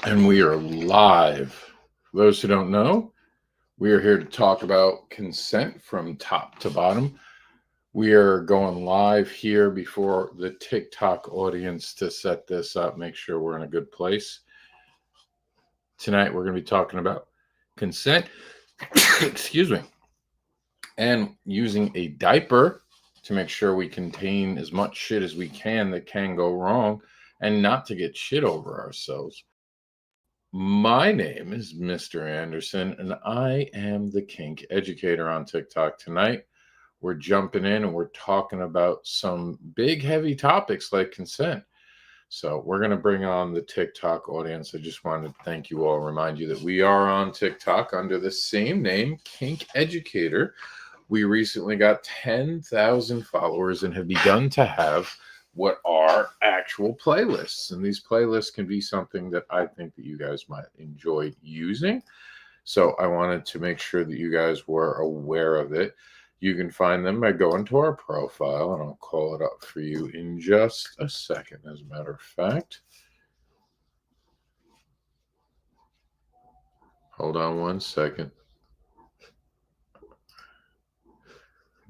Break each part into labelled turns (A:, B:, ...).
A: And we are live. For those who don't know, we are here to talk about consent from top to bottom. We are going live here before the TikTok audience to set this up, make sure we're in a good place. Tonight, we're going to be talking about consent, excuse me, and using a diaper to make sure we contain as much shit as we can that can go wrong and not to get shit over ourselves. My name is Mr. Anderson, and I am the kink educator on TikTok. Tonight, we're jumping in and we're talking about some big, heavy topics like consent. So, we're going to bring on the TikTok audience. I just wanted to thank you all, remind you that we are on TikTok under the same name, Kink Educator. We recently got 10,000 followers and have begun to have what are actual playlists. And these playlists can be something that I think that you guys might enjoy using. So I wanted to make sure that you guys were aware of it. You can find them by going to our profile, and I'll call it up for you in just a second, as a matter of fact. Hold on one second.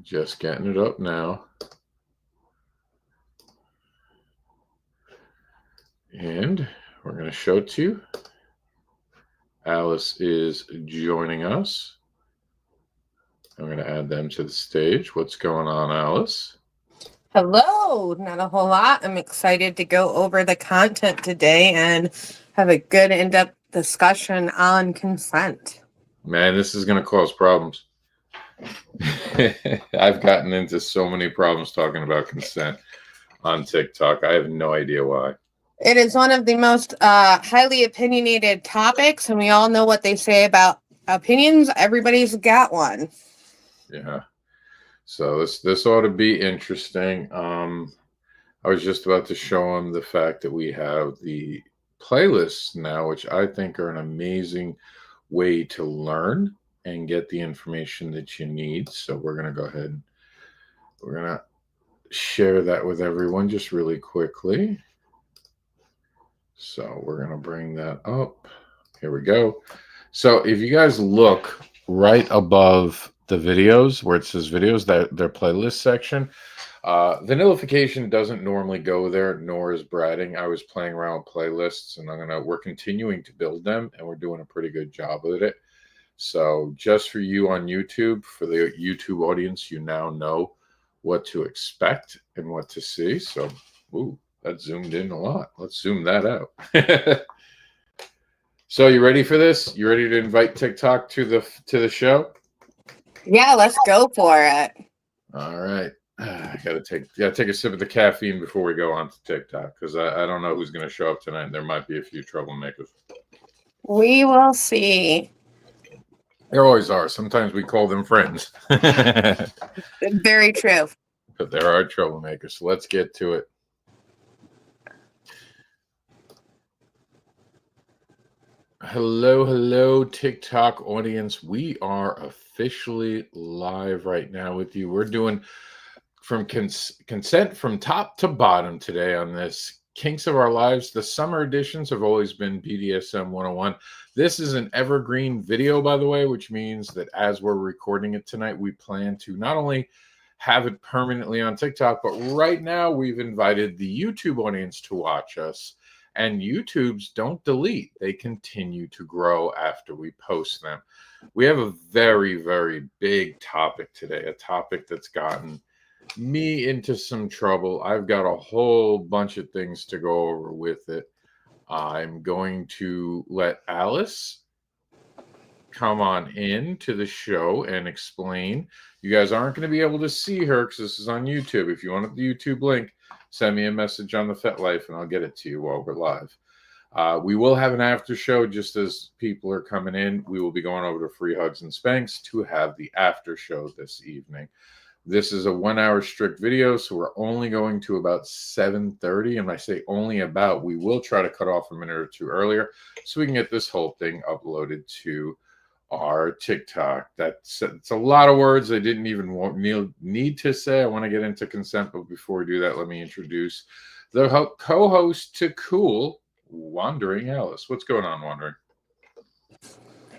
A: Just getting it up now. And we're going to show it to you. Alice is joining us. I'm going to add them to the stage. What's going on, Alice?
B: Hello, not a whole lot. I'm excited to go over the content today and have a good in-depth discussion on consent.
A: Man, this is going to cause problems. I've gotten into so many problems talking about consent on TikTok. I have no idea why.
B: It is one of the most highly opinionated topics, and we all know what they say about opinions. Everybody's got one.
A: Yeah. So this ought to be interesting. I was just about to show him the fact that we have the playlists now, which I think are an amazing way to learn and get the information that you need. So we're going to go ahead and we're going to share that with everyone just really quickly. So we're going to bring that up. Here we go. So if you guys look right above the videos where it says videos, their playlist section, vanillification doesn't normally go there, nor is bratting. I was playing around with playlists, and we're continuing to build them, and we're doing a pretty good job with it. So just for you on YouTube, for the YouTube audience, you now know what to expect and what to see. So, ooh, that zoomed in a lot. Let's zoom that out. So you ready for this? You ready to invite TikTok to the show?
B: Yeah, let's go for it.
A: All right. I gotta take a sip of the caffeine before we go on to TikTok, because I don't know who's gonna show up tonight. There might be a few troublemakers.
B: We will see.
A: There always are. Sometimes we call them friends.
B: Very true.
A: But there are troublemakers. So let's get to it. Hello, TikTok audience. We are officially live right now with you. We're doing from consent from top to bottom today on this Kinks of Our Lives. The summer editions have always been BDSM 101. This is an evergreen video, by the way, which means that as we're recording it tonight, we plan to not only have it permanently on TikTok, but right now we've invited the YouTube audience to watch us. And YouTubes don't delete. They continue to grow after we post them. We have a very, very big topic today, a topic that's gotten me into some trouble. I've got a whole bunch of things to go over with it. I'm going to let Alice come on in to the show and explain. You guys aren't going to be able to see her because this is on YouTube. If you want the YouTube link, send me a message on the FetLife and I'll get it to you while we're live. We will have an after show just as people are coming in. We will be going over to Free Hugs and Spanks to have the after show this evening. This is a 1 hour strict video, so we're only going to about 7:30. And I say only about, we will try to cut off a minute or two earlier so we can get this whole thing uploaded to our TikTok. It's a lot of words I didn't even need to say. I want to get into consent, but before we do that, let me introduce the co-host to KOOL, Wandering Alice. What's going on, Wandering?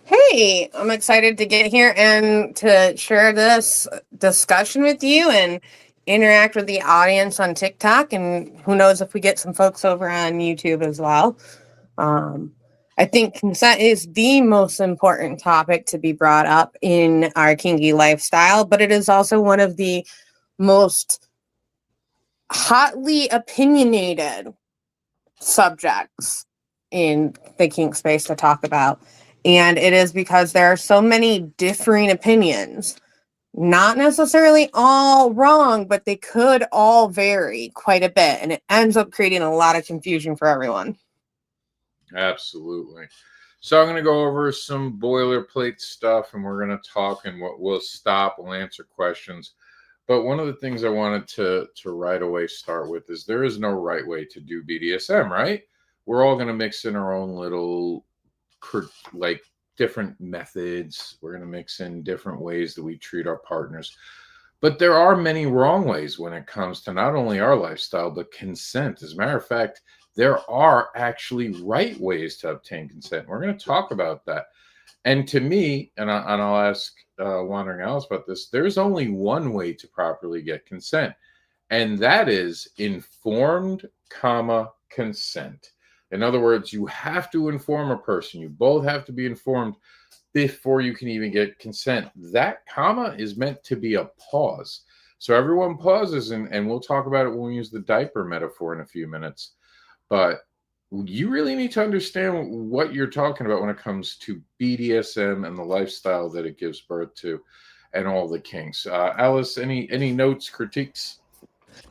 B: Hey, I'm excited to get here and to share this discussion with you and interact with the audience on TikTok. And who knows if we get some folks over on YouTube as well. I think consent is the most important topic to be brought up in our kinky lifestyle, but it is also one of the most hotly opinionated subjects in the kink space to talk about. And it is because there are so many differing opinions, not necessarily all wrong, but they could all vary quite a bit. And it ends up creating a lot of confusion for everyone.
A: Absolutely. So I'm going to go over some boilerplate stuff, and we're going to talk, and we'll stop, we'll answer questions. But one of the things I wanted to right away start with is there is no right way to do BDSM, right? We're all going to mix in our own little like different methods. We're going to mix in different ways that we treat our partners. But there are many wrong ways when it comes to not only our lifestyle, but consent. As a matter of fact, there are actually right ways to obtain consent. We're going to talk about that. And to me, and I'll ask Wandering Alice about this, there's only one way to properly get consent, and that is informed, consent. In other words, you have to inform a person. You both have to be informed before you can even get consent. That comma is meant to be a pause. So everyone pauses, and we'll talk about it when we use the diaper metaphor in a few minutes. But you really need to understand what you're talking about when it comes to BDSM and the lifestyle that it gives birth to and all the kinks. Alice, any notes, critiques?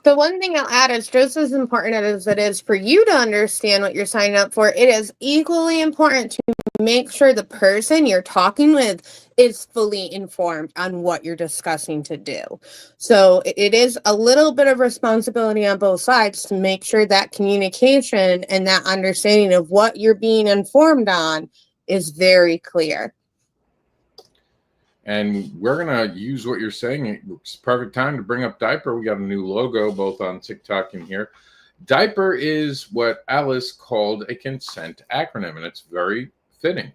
B: The one thing I'll add is just as important as it is for you to understand what you're signing up for, it is equally important to make sure the person you're talking with is fully informed on what you're discussing to do. So it is a little bit of responsibility on both sides to make sure that communication and that understanding of what you're being informed on is very clear.
A: And we're going to use what you're saying. It's perfect time to bring up diaper. We got a new logo both on TikTok and here. Diaper is what Alice called a consent acronym, and it's very fitting.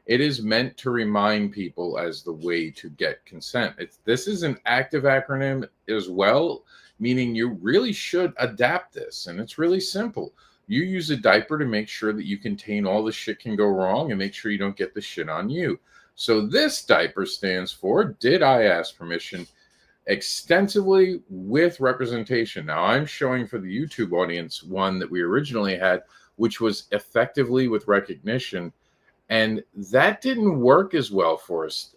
A: It is meant to remind people as the way to get consent. This is an active acronym as well, meaning you really should adapt this. And it's really simple. You use a diaper to make sure that you contain all the shit can go wrong and make sure you don't get the shit on you. So this diaper stands for, did I ask permission, extensively with representation. Now I'm showing for the YouTube audience one that we originally had, which was effectively with recognition. And that didn't work as well for us,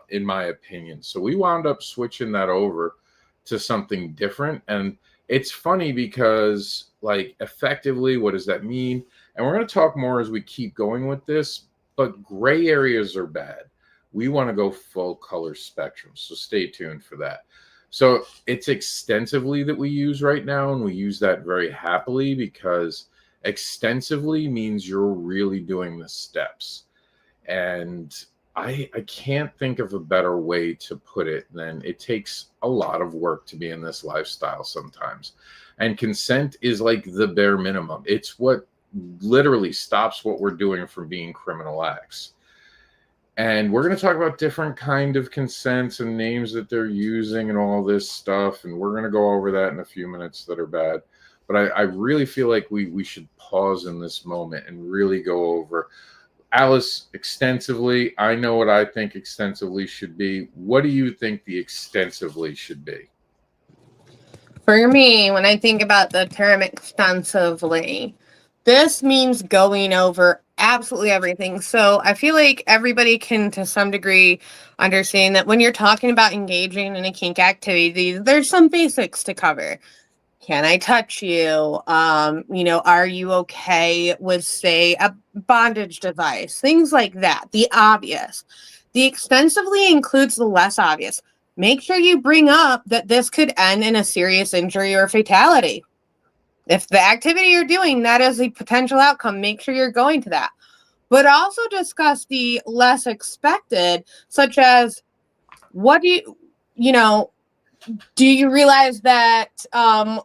A: in my opinion. So we wound up switching that over to something different. And it's funny because, like, effectively, what does that mean? And we're going to talk more as we keep going with this. But gray areas are bad. We want to go full color spectrum. So stay tuned for that. So it's extensively that we use right now. And we use that very happily because extensively means you're really doing the steps. And I can't think of a better way to put it than it takes a lot of work to be in this lifestyle sometimes. And consent is like the bare minimum. It's what literally stops what we're doing from being criminal acts. And we're going to talk about different kind of consents and names that they're using and all this stuff. And we're going to go over that in a few minutes that are bad. But I really feel like we should pause in this moment and really go over. Alice, extensively, I know what I think extensively should be. What do you think the extensively should be?
B: For me, when I think about the term extensively, this means going over absolutely everything. So I feel like everybody can, to some degree, understand that when you're talking about engaging in a kink activity, there's some basics to cover. Can I touch you? Are you okay with, say, a bondage device? Things like that. The obvious. The extensively includes the less obvious. Make sure you bring up that this could end in a serious injury or fatality. If the activity you're doing, that is a potential outcome, make sure you're going to that. But also discuss the less expected, such as what do you do you realize that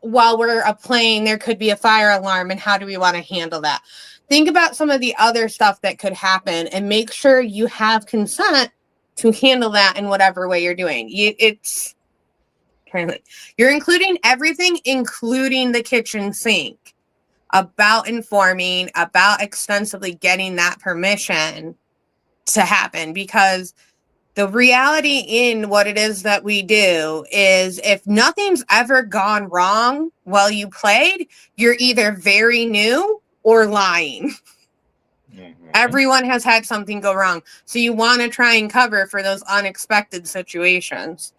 B: while we're playing, there could be a fire alarm, and how do we want to handle that? Think about some of the other stuff that could happen and make sure you have consent to handle that in whatever way you're doing. You're including everything, including the kitchen sink, about informing, about extensively getting that permission to happen, because the reality in what it is that we do is if nothing's ever gone wrong while you played, you're either very new or lying.
A: Mm-hmm.
B: Everyone has had something go wrong. So you want to try and cover for those unexpected situations.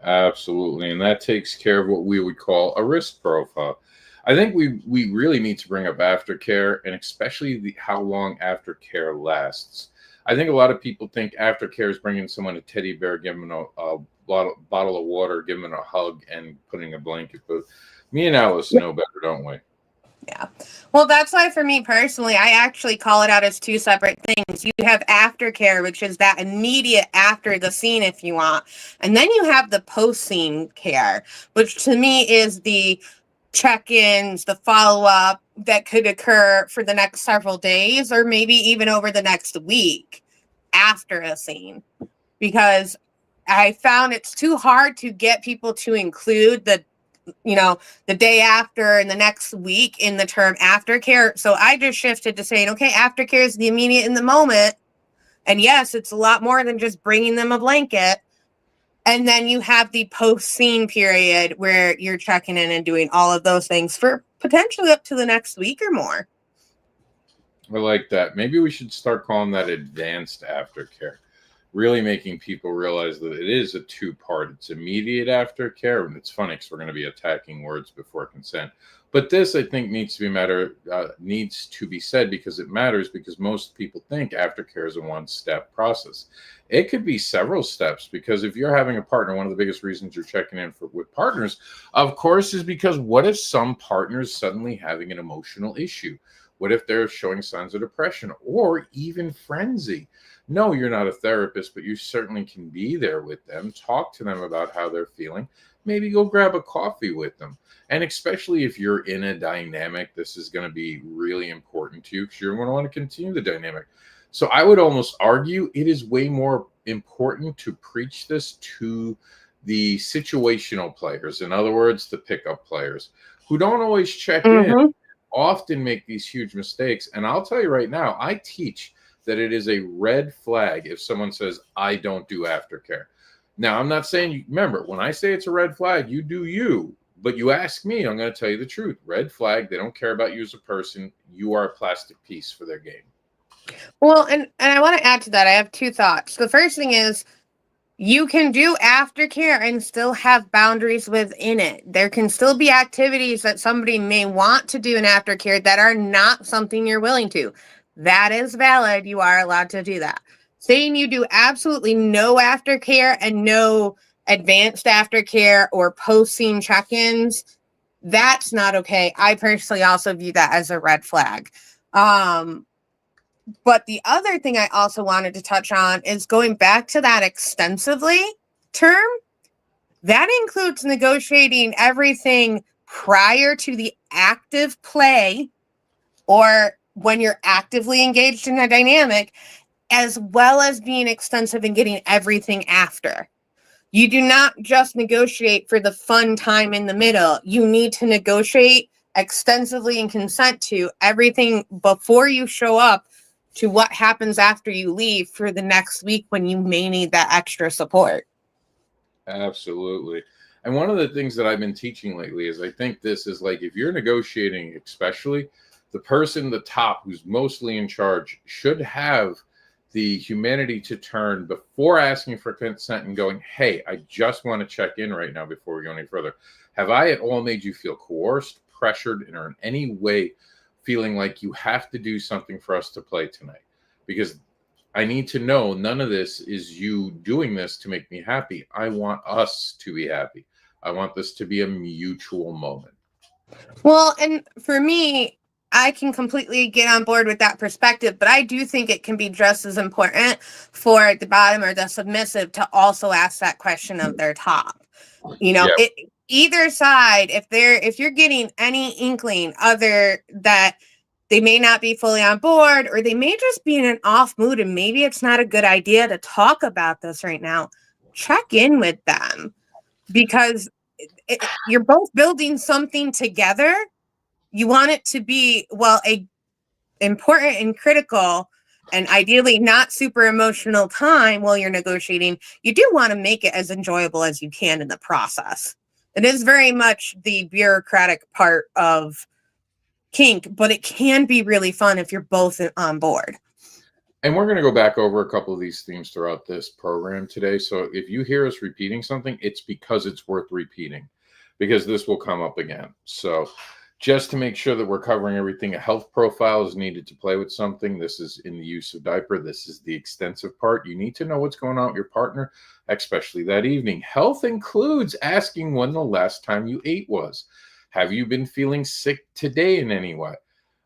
A: Absolutely. And that takes care of what we would call a risk profile. I think we really need to bring up aftercare, and especially how long aftercare lasts. I think a lot of people think aftercare is bringing someone a teddy bear, giving them a bottle of water, giving them a hug, and putting a blanket. But me and Alice know better, don't we?
B: Yeah. Well, that's why for me personally, I actually call it out as two separate things. You have aftercare, which is that immediate after the scene, if you want. And then you have the post-scene care, which to me is the check-ins, the follow-up that could occur for the next several days or maybe even over the next week after a scene. Because I found it's too hard to get people to include the day after and the next week in the term aftercare. So I just shifted to saying, okay, aftercare is the immediate in the moment. And yes, it's a lot more than just bringing them a blanket. And then you have the post-scene period where you're checking in and doing all of those things for potentially up to the next week or more.
A: I like that. Maybe we should start calling that advanced aftercare. Really making people realize that it is a two-part. It's immediate aftercare, and it's funny because we're going to be attacking words before consent. But this, I think, needs to be said because it matters. Because most people think aftercare is a one-step process. It could be several steps, because if you're having a partner, one of the biggest reasons you're checking in with partners, of course, is because what if some partner's suddenly having an emotional issue? What if they're showing signs of depression or even frenzy? No, you're not a therapist, but you certainly can be there with them, talk to them about how they're feeling, maybe go grab a coffee with them. And especially if you're in a dynamic, this is going to be really important to you because you're going to want to continue the dynamic. So I would almost argue it is way more important to preach this to the situational players. In other words, the pickup players who don't always check in, often make these huge mistakes. And I'll tell you right now, I teach that it is a red flag if someone says, I don't do aftercare. Now, I'm not saying, remember, when I say it's a red flag, you do you. But you ask me, I'm going to tell you the truth. Red flag, they don't care about you as a person. You are a plastic piece for their game.
B: Well, and I want to add to that. I have two thoughts. The first thing is, you can do aftercare and still have boundaries within it. There can still be activities that somebody may want to do in aftercare that are not something you're willing to. That is valid. You are allowed to do that. Saying you do absolutely no aftercare and no advanced aftercare or post-scene check-ins, that's not okay. I personally also view that as a red flag. But the other thing I also wanted to touch on is going back to that extensively term. That includes negotiating everything prior to the active play or when you're actively engaged in a dynamic, as well as being extensive and getting everything after. You do not just negotiate for the fun time in the middle. You need to negotiate extensively and consent to everything before you show up to what happens after you leave for the next week when you may need that extra support.
A: Absolutely. And one of the things that I've been teaching lately is I think this is like, if you're negotiating, especially the person, the top, who's mostly in charge, should have the humanity to turn before asking for consent and going, hey, I just want to check in right now before we go any further. Have I at all made you feel coerced, pressured, or in any way feeling like you have to do something for us to play tonight? Because I need to know none of this is you doing this to make me happy. I want us to be happy. I want this to be a mutual moment.
B: Well, and for me, I can completely get on board with that perspective, but I do think it can be just as important for the bottom or the submissive to also ask that question of their top.
A: Yeah.
B: Either side, if you're getting any inkling other that they may not be fully on board, or they may just be in an off mood and maybe it's not a good idea to talk about this right now, check in with them, because you're both building something together. You want it to be, well, a important and critical and ideally not super emotional time while you're negotiating. You do want to make it as enjoyable as you can in the process. It is very much the bureaucratic part of kink, but it can be really fun if you're both on board.
A: And we're going to go back over a couple of these themes throughout this program today. So if you hear us repeating something, it's because it's worth repeating, because this will come up again. So just to make sure that we're covering everything, a health profile is needed to play with something. This is in the use of diaper. This is the extensive part. You need to know what's going on with your partner, especially that evening. Health includes asking when the last time you ate was. Have you been feeling sick today in any way?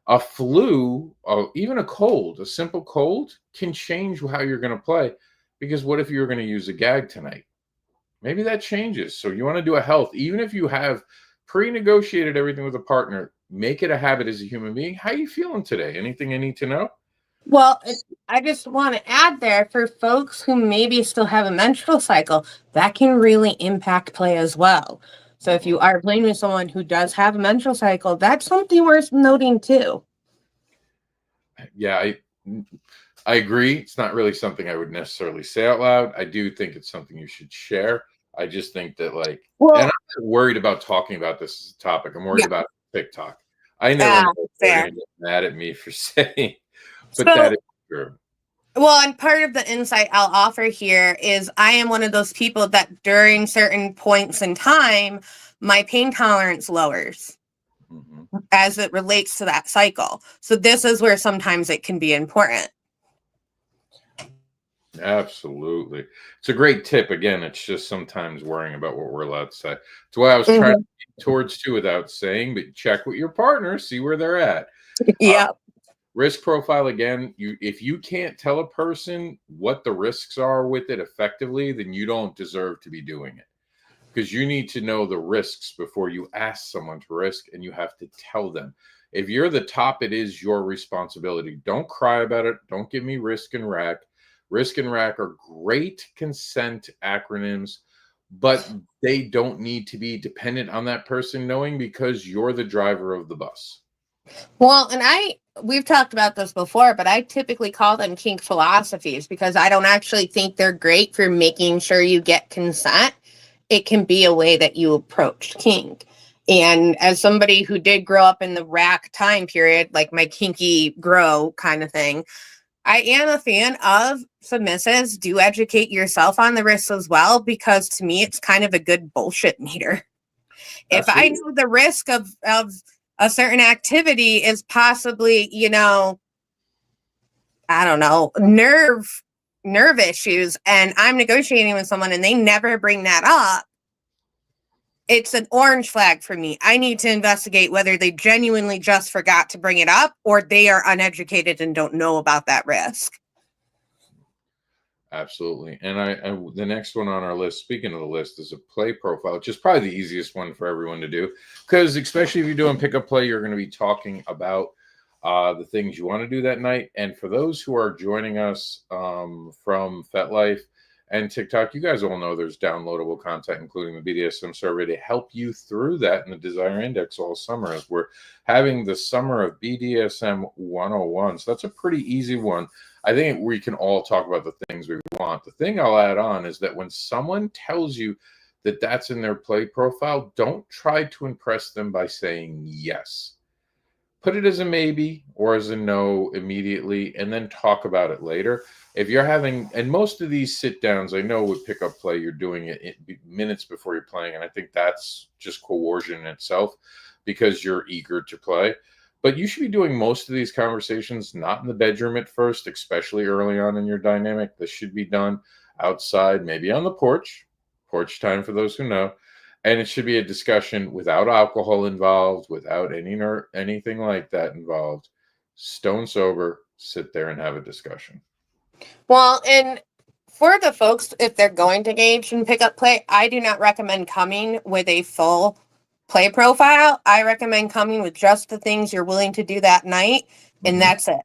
A: A flu, or even a cold, a simple cold, can change how you're going to play. Because what if you're going to use a gag tonight? Maybe that changes. So you want to do a health, even if you have pre-negotiated everything with a partner, make it a habit as a human being. How are you feeling today? Anything I need to know?
B: Well, I just want to add there, for folks who maybe still have a menstrual cycle, that can really impact play as well. So if you are playing with someone who does have a menstrual cycle, that's something worth noting too.
A: Yeah, I agree. It's not really something I would necessarily say out loud. I do think it's something you should share. I just think that, like, and I'm not worried about talking about this as a topic. I'm worried about TikTok. I never know if they're going to get mad at me for saying, but that is true.
B: Well, and part of the insight I'll offer here is I am one of those people that during certain points in time, my pain tolerance lowers as it relates to that cycle. So this is where sometimes it can be important.
A: Absolutely. It's a great tip. Again, it's just sometimes worrying about what we're allowed to say. That's why I was trying to get towards too without saying, but check with your partner, see where they're at.
B: Yeah.
A: Risk profile, again, if you can't tell a person what the risks are with it effectively, then you don't deserve to be doing it, because you need to know the risks before you ask someone to risk, and you have to tell them. If you're the top, it is your responsibility. Don't cry about it. Don't give me risk and rack. Risk and rack are great consent acronyms, but they don't need to be dependent on that person knowing, because you're the driver of the bus.
B: Well, and we've talked about this before, but I typically call them kink philosophies, because I don't actually think they're great for making sure you get consent. It can be a way that you approach kink. And as somebody who did grow up in the rack time period, like my kinky grow kind of thing, I am a fan of submissives. Do educate yourself on the risks as well, because to me, it's kind of a good bullshit meter. If I know the risk of a certain activity is possibly, I don't know, nerve issues, and I'm negotiating with someone and they never bring that up, it's an orange flag for me. I need to investigate whether they genuinely just forgot to bring it up, or they are uneducated and don't know about that risk.
A: Absolutely. And I the next one on our list, speaking of the list, is a play profile, which is probably the easiest one for everyone to do, because especially if you're doing pickup play, you're going to be talking about the things you want to do that night. And for those who are joining us from FetLife and TikTok, you guys all know there's downloadable content, including the BDSM survey, to help you through that in the Desire Index all summer, as we're having the summer of BDSM 101. So that's a pretty easy one. I think we can all talk about the things we want. The thing I'll add on is that when someone tells you that that's in their play profile, don't try to impress them by saying yes. Put it as a maybe or as a no immediately, and then talk about it later. If you're having, and most of these sit downs, I know with pickup play, you're doing it minutes before you're playing. And I think that's just coercion in itself, because you're eager to play. But you should be doing most of these conversations not in the bedroom at first, especially early on in your dynamic. This should be done outside, maybe on the porch time for those who know. And it should be a discussion without alcohol involved, without anything like that involved. Stone sober, sit there and have a discussion.
B: Well, and for the folks, if they're going to engage in pickup play, I do not recommend coming with a full play profile. I recommend coming with just the things you're willing to do that night, and that's it.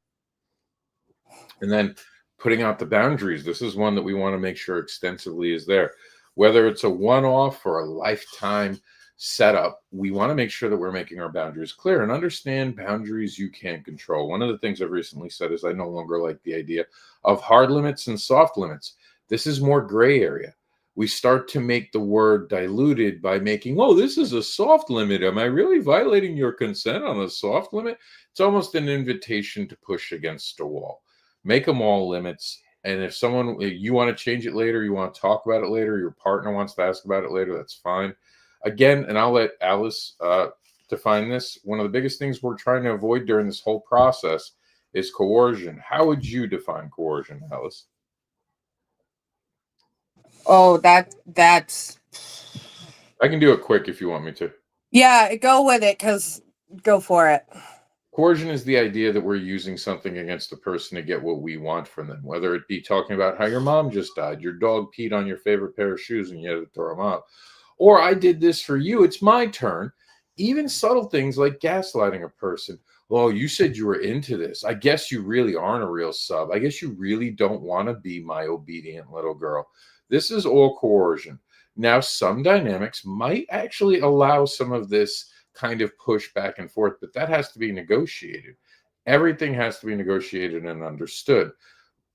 A: And then putting out the boundaries. This is one that we want to make sure extensively is there. Whether it's a one-off or a lifetime setup, we want to make sure that we're making our boundaries clear and understand boundaries you can't control. One of the things I've recently said is I no longer like the idea of hard limits and soft limits. This is more gray area. We start to make the word diluted by making, oh, this is a soft limit. Am I really violating your consent on a soft limit? It's almost an invitation to push against a wall. Make them all limits. And if you want to change it later, you want to talk about it later, your partner wants to ask about it later, that's fine. Again, and I'll let Alice define this. One of the biggest things we're trying to avoid during this whole process is coercion. How would you define coercion, Alice?
B: Oh, that's.
A: I can do it quick if you want me to.
B: Yeah, go with it, because go for it.
A: Coercion is the idea that we're using something against a person to get what we want from them, whether it be talking about how your mom just died, your dog peed on your favorite pair of shoes and you had to throw them out, or I did this for you, it's my turn. Even subtle things like gaslighting a person. Oh, you said you were into this. I guess you really aren't a real sub. I guess you really don't want to be my obedient little girl. This is all coercion. Now, some dynamics might actually allow some of this kind of push back and forth, but that has to be negotiated. Everything has to be negotiated and understood.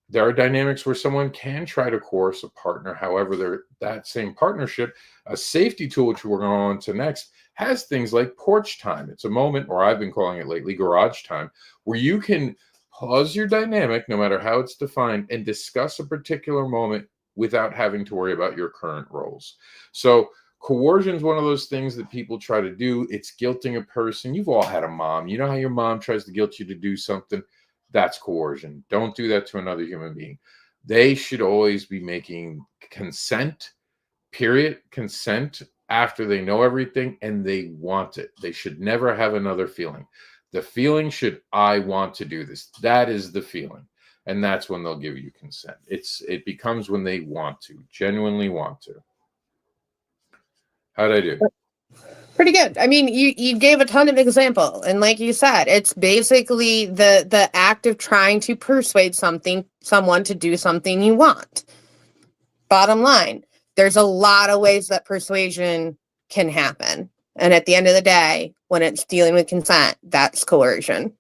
A: There are dynamics where someone can try to coerce a partner. However, that same partnership, a safety tool, which we're going on to next, has things like porch time. It's a moment, or I've been calling it lately, garage time, where you can pause your dynamic, no matter how it's defined, and discuss a particular moment without having to worry about your current roles. So coercion is one of those things that people try to do. It's guilting a person. You've all had a mom. You know how your mom tries to guilt you to do something? That's coercion. Don't do that to another human being. They should always be making consent, period, consent after they know everything and they want it. They should never have another feeling. The feeling should, I want to do this. That is the feeling. And that's when they'll give you consent. It becomes when they want to, genuinely want to. How'd I do?
B: Pretty good. I mean, you gave a ton of example, and like you said, it's basically the act of trying to persuade someone to do something you want. Bottom line, there's a lot of ways that persuasion can happen, and at the end of the day, when it's dealing with consent, that's coercion.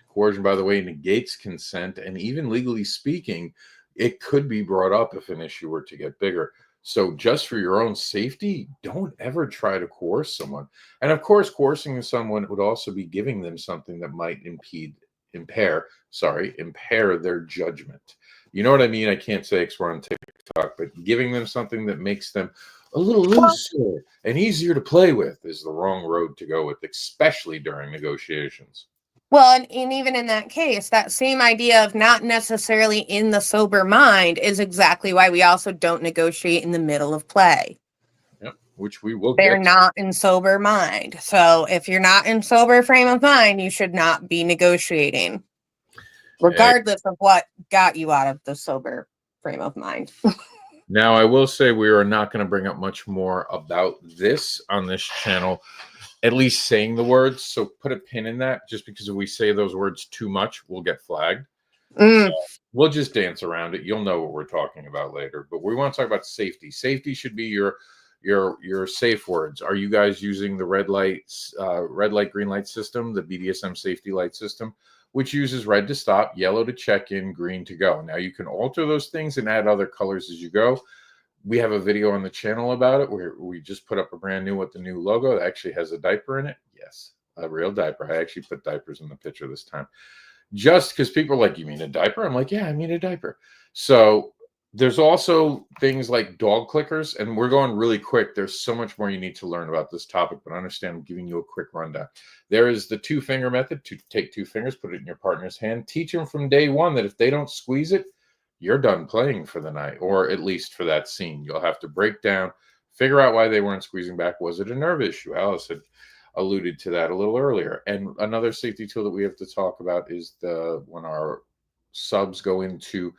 A: Coercion, by the way, negates consent, and even legally speaking, it could be brought up if an issue were to get bigger. So just for your own safety, don't ever try to coerce someone. And of course, coercing someone would also be giving them something that might impair their judgment. You know what I mean? I can't say because we're on TikTok, but giving them something that makes them a little looser and easier to play with is the wrong road to go with, especially during negotiations.
B: Well, and even in that case, that same idea of not necessarily in the sober mind is exactly why we also don't negotiate in the middle of play.
A: Yep, which we will
B: They're not in sober mind. So if you're not in sober frame of mind, you should not be negotiating, regardless of what got you out of the sober frame of mind.
A: Now, I will say we are not going to bring up much more about this on this channel, at least saying the words. So put a pin in that, just because if we say those words too much, we'll get flagged. So we'll just dance around it. You'll know what we're talking about later. But we want to talk about safety. Safety should be your safe words. Are you guys using the red light, green light system, the BDSM safety light system, which uses red to stop, yellow to check in, green to go? Now you can alter those things and add other colors as you go. We have a video on the channel about it where we just put up a brand new with the new logo that actually has a diaper in it. Yes, a real diaper. I actually put diapers in the picture this time. Just because people are like, you mean a diaper? I'm like, yeah, I mean a diaper. So there's also things like dog clickers, and we're going really quick. There's so much more you need to learn about this topic, but understand I'm giving you a quick rundown. There is the 2-finger method. To take 2 fingers, put it in your partner's hand. Teach them from day one that if they don't squeeze it, you're done playing for the night, or at least for that scene. You'll have to break down, Figure out why they weren't squeezing back. Was it a nerve issue? Alice had alluded to that a little earlier. And another safety tool that we have to talk about is when our subs go into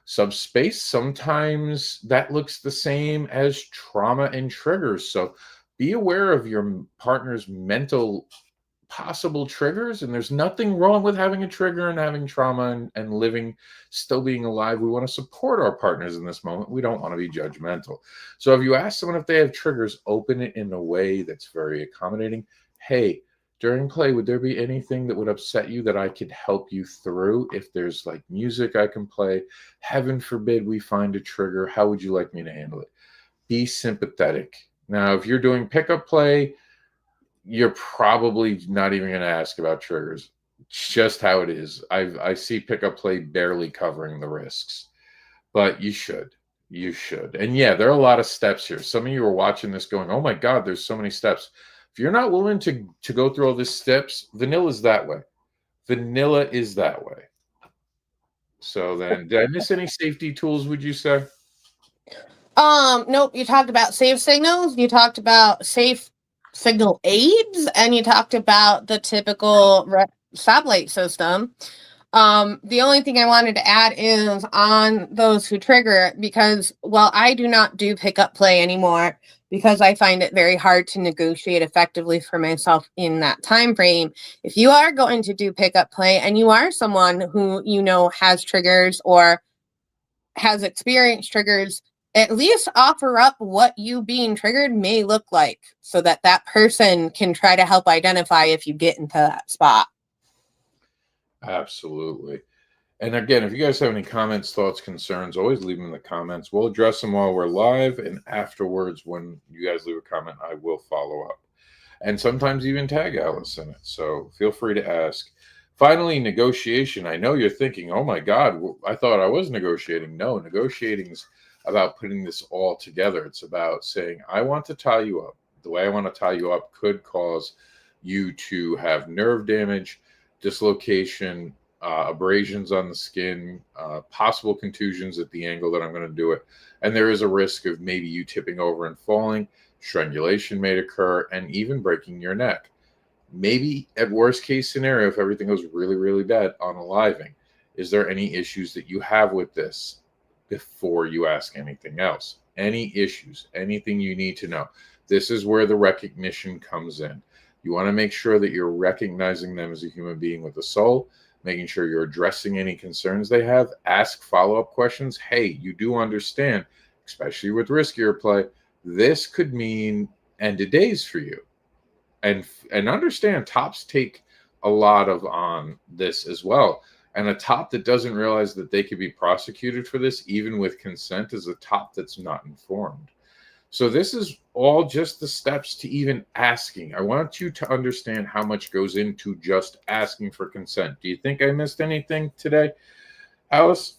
A: subspace, sometimes that looks the same as trauma and triggers. So be aware of your partner's mental possible triggers, and there's nothing wrong with having a trigger and having trauma and living, still being alive. We want to support our partners in this moment. We don't want to be judgmental. So if you ask someone if they have triggers, open it in a way that's very accommodating. Hey, during play, would there be anything that would upset you that I could help you through? If there's like music I can play, heaven forbid we find a trigger, how would you like me to handle it? Be sympathetic. Now, if you're doing pickup play, you're probably not even going to ask about triggers. It's just how it is. I see pickup play barely covering the risks, but you should. You should. And yeah, there are a lot of steps here. Some of you are watching this going, oh my God, there's so many steps. If you're not willing to go through all these steps, vanilla is that way. Vanilla is that way. So then, did I miss any safety tools, would you say?
B: Nope. You talked about safe signals. You talked about safe signal aids, and you talked about the typical stoplight system. The only thing I wanted to add is on those who trigger, because while I do not do pickup play anymore, because I find it very hard to negotiate effectively for myself in that time frame. If you are going to do pickup play and you are someone who has triggers or has experienced triggers, at least offer up what you being triggered may look like, so that that person can try to help identify if you get into that spot.
A: Absolutely. And again, if you guys have any comments, thoughts, concerns, always leave them in the comments. We'll address them while we're live, and afterwards, when you guys leave a comment, I will follow up. And sometimes even tag Alice in it. So feel free to ask. Finally, negotiation. I know you're thinking, oh my God, I thought I was negotiating. No, negotiating is about putting this all together. It's about saying, I want to tie you up. The way I want to tie you up could cause you to have nerve damage, dislocation, abrasions on the skin, possible contusions at the angle that I'm going to do it. And there is a risk of maybe you tipping over and falling, strangulation may occur, and even breaking your neck. Maybe at worst case scenario, if everything goes really, really bad, unaliving. Is there any issues that you have with this before you ask anything else? Any issues, anything you need to know? This is where the recognition comes in. You want to make sure that you're recognizing them as a human being with a soul, making sure you're addressing any concerns they have. Ask follow-up questions. Hey, you do understand, especially with riskier play, this could mean end of days for you. And understand, tops take a lot of on this as well. And a top that doesn't realize that they could be prosecuted for this, even with consent, is a top that's not informed. So this is all just the steps to even asking. I want you to understand how much goes into just asking for consent. Do you think I missed anything today, Alice?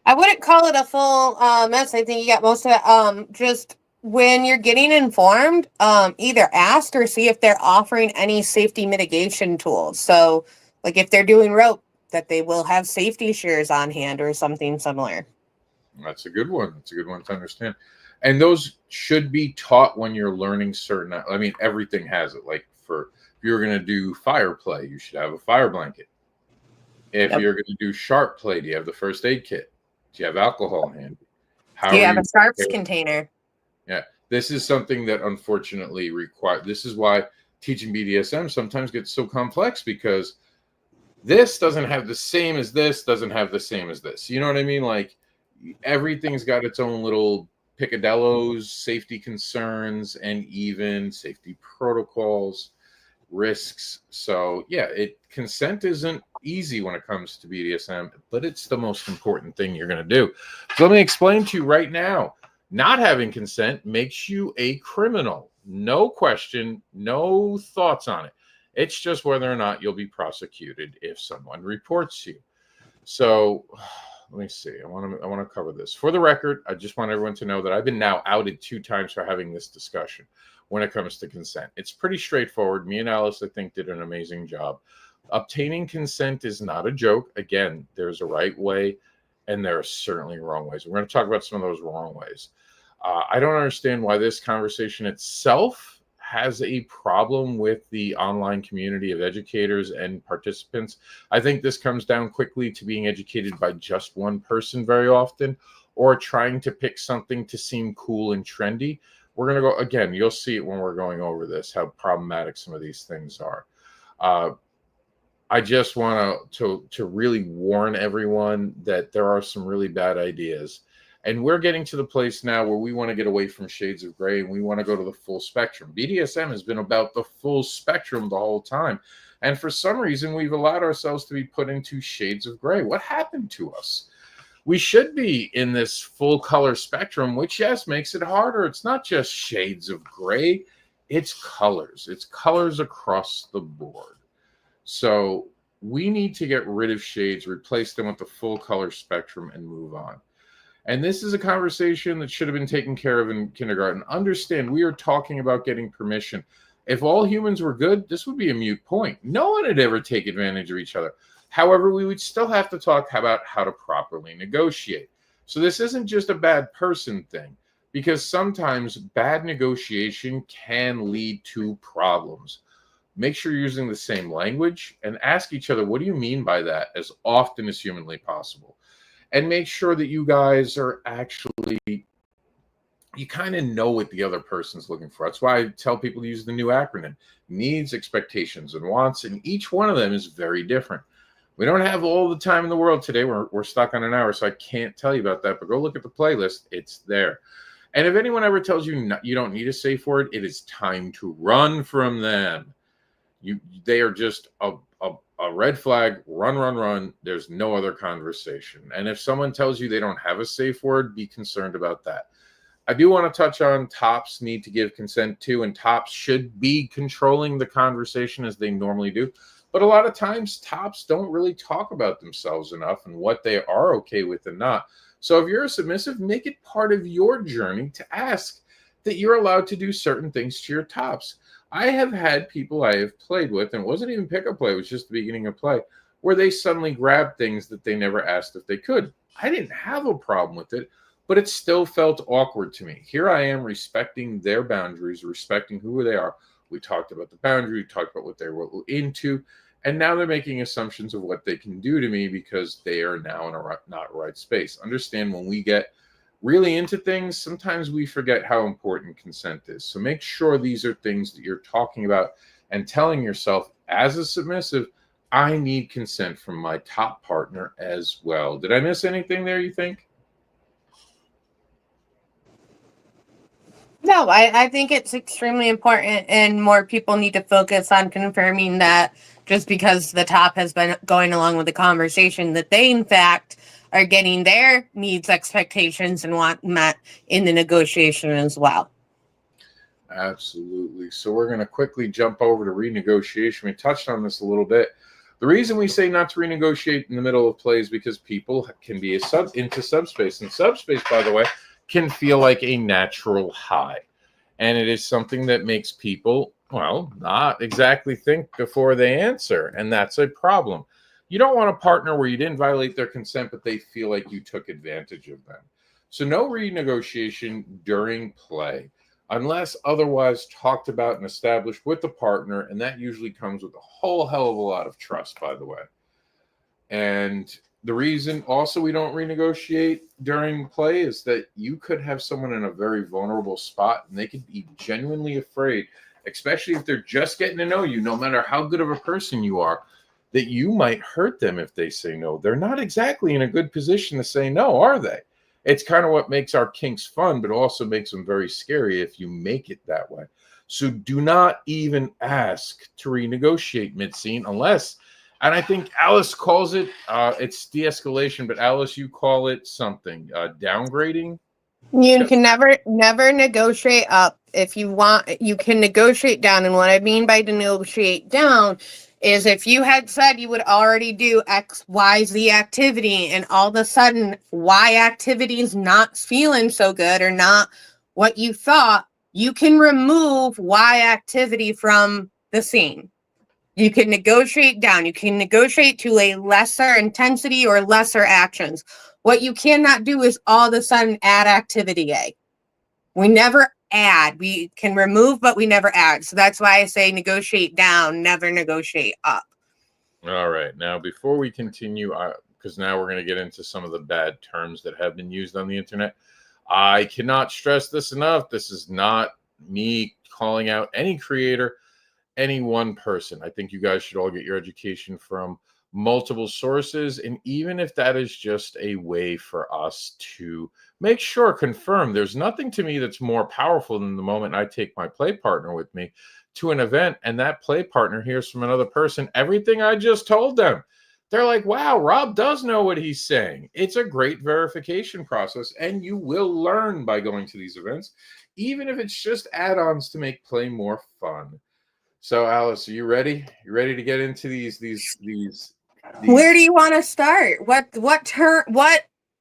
B: I wouldn't call it a full mess. I think you got most of it. Just when you're getting informed, either ask or see if they're offering any safety mitigation tools. So, like if they're doing rope, that they will have safety shears on hand or something similar.
A: That's a good one. That's a good one to understand. And those should be taught when you're learning certain. I mean, everything has it. Like if you're going to do fire play, you should have a fire blanket. If you're going to do sharp play, do you have the first aid kit? Do you have alcohol handy?
B: Do you have a sharps container?
A: Yeah, this is something that unfortunately requires. This is why teaching BDSM sometimes gets so complex, because this doesn't have the same as this, doesn't have the same as this. You know what I mean? Like everything's got its own little picadillos, safety concerns, and even safety protocols, risks. So yeah, consent isn't easy when it comes to BDSM, but it's the most important thing you're going to do. So let me explain to you right now. Not having consent makes you a criminal. No question, no thoughts on it. It's just whether or not you'll be prosecuted if someone reports you. So let me see. I want to cover this. For the record, I just want everyone to know that I've been now outed 2 times for having this discussion when it comes to consent. It's pretty straightforward. Me and Alice, I think, did an amazing job. Obtaining consent is not a joke. Again, there's a right way, and there are certainly wrong ways. We're going to talk about some of those wrong ways. I don't understand why this conversation itself has a problem with the online community of educators and participants. I think this comes down quickly to being educated by just one person very often, or trying to pick something to seem cool and trendy. We're going to go again. You'll see it when we're going over this, how problematic some of these things are. I just want to really warn everyone that there are some really bad ideas. And we're getting to the place now where we want to get away from shades of gray and we want to go to the full spectrum. BDSM has been about the full spectrum the whole time. And for some reason, we've allowed ourselves to be put into shades of gray. What happened to us? We should be in this full color spectrum, which, yes, makes it harder. It's not just shades of gray, it's colors. It's colors across the board. So we need to get rid of shades, replace them with the full color spectrum, and move on. And this is a conversation that should have been taken care of in kindergarten. Understand, we are talking about getting permission. If all humans were good, this would be a moot point. No one would ever take advantage of each other. However, we would still have to talk about how to properly negotiate. So this isn't just a bad person thing, because sometimes bad negotiation can lead to problems. Make sure you're using the same language and ask each other, what do you mean by that, as often as humanly possible? And make sure that you guys are actually, you kind of know what the other person's looking for. That's why I tell people to use the new acronym: needs, expectations, and wants. And each one of them is very different. We don't have all the time in the world today. We're stuck on an hour, so I can't tell you about that. But go look at the playlist. It's there. And if anyone ever tells you you don't need a safe word, it is time to run from them. They are just a red flag. Run. There's no other conversation. And if someone tells you they don't have a safe word, be concerned about that. I do want to touch on tops need to give consent to, and tops should be controlling the conversation as they normally do. But a lot of times tops don't really talk about themselves enough and what they are okay with and not. So if you're a submissive, make it part of your journey to ask that you're allowed to do certain things to your tops. I have had people I have played with, and it wasn't even pickup play, it was just the beginning of play, where they suddenly grabbed things that they never asked if they could. I didn't have a problem with it, but it still felt awkward to me. Here I am respecting their boundaries, respecting who they are. We talked about the boundary, we talked about what they were into, and now they're making assumptions of what they can do to me because they are now in a not right space. Understand, when we get really into things, sometimes we forget how important consent is. So make sure these are things that you're talking about and telling yourself, as a submissive, I need consent from my top partner as well. Did I miss anything there, you think?
B: No, I think it's extremely important, and more people need to focus on confirming that just because the top has been going along with the conversation, that they, in fact, are getting their needs, expectations, and want met in the negotiation as well.
A: Absolutely. So we're going to quickly jump over to renegotiation. We touched on this a little bit. The reason we say not to renegotiate in the middle of play is because people can be into subspace. And subspace, by the way, can feel like a natural high. And it is something that makes people, well, not exactly think before they answer. And that's a problem. You don't want a partner where you didn't violate their consent, but they feel like you took advantage of them. So no renegotiation during play, unless otherwise talked about and established with the partner. And that usually comes with a whole hell of a lot of trust, by the way. And the reason also we don't renegotiate during play is that you could have someone in a very vulnerable spot and they could be genuinely afraid, especially if they're just getting to know you, no matter how good of a person you are, that you might hurt them if they say no. They're not exactly in a good position to say no, are they? It's kind of what makes our kinks fun, but also makes them very scary if you make it that way. So do not even ask to renegotiate mid-scene unless, and I think Alice calls it, it's de-escalation, but Alice, you call it something, downgrading?
B: You can never negotiate up. If you want, you can negotiate down. And what I mean by negotiate down is if you had said you would already do X, Y, Z activity, and all of a sudden Y activity is not feeling so good or not what you thought, you can remove Y activity from the scene. You can negotiate down. You can negotiate to a lesser intensity or lesser actions. What you cannot do is all of a sudden add activity A. We never add. We can remove, but we never add. So that's why I say negotiate down, never negotiate up.
A: All right. Now, before we continue, because now we're going to get into some of the bad terms that have been used on the internet. I cannot stress this enough. This is not me calling out any creator, any one person. I think you guys should all get your education from multiple sources. And even if that is just a way for us to make sure, confirm, there's nothing to me that's more powerful than the moment I take my play partner with me to an event and that play partner hears from another person everything I just told them. They're like, wow, Rob does know what he's saying. It's a great verification process, and you will learn by going to these events, even if it's just add-ons to make play more fun. So, Alice, are you ready? You ready to get into these?
B: Where do you want to start? What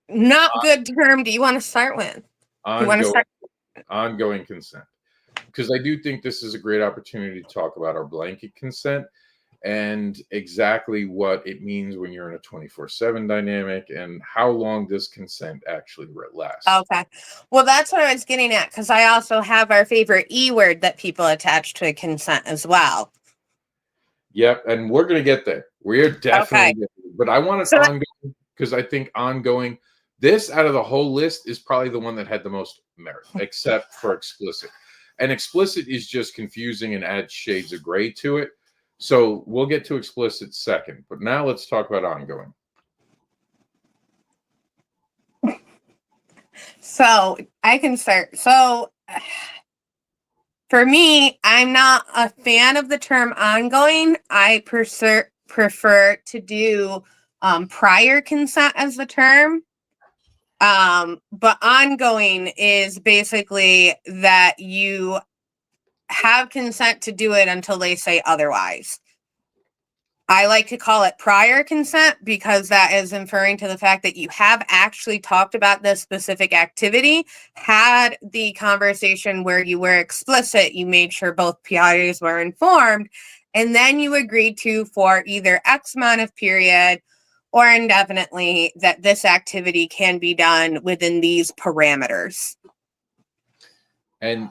B: not good term do you want to start with?
A: Ongoing consent. Because I do think this is a great opportunity to talk about our blanket consent and exactly what it means when you're in a 24/7 dynamic and how long does consent actually last.
B: Okay. Well, that's what I was getting at, because I also have our favorite E word that people attach to consent as well.
A: Yep, and we're going to get there. We're definitely getting there. But I want it ongoing because I think ongoing, this out of the whole list is probably the one that had the most merit, except for explicit. And explicit is just confusing and adds shades of gray to it. So we'll get to explicit second. But now let's talk about ongoing.
B: So I can start. So for me, I'm not a fan of the term ongoing. I prefer to do prior consent as the term. But ongoing is basically that you have consent to do it until they say otherwise. I like to call it prior consent because that is referring to the fact that you have actually talked about this specific activity, had the conversation where you were explicit, you made sure both parties were informed, and then you agreed to, for either X amount of period or indefinitely, that this activity can be done within these parameters.
A: And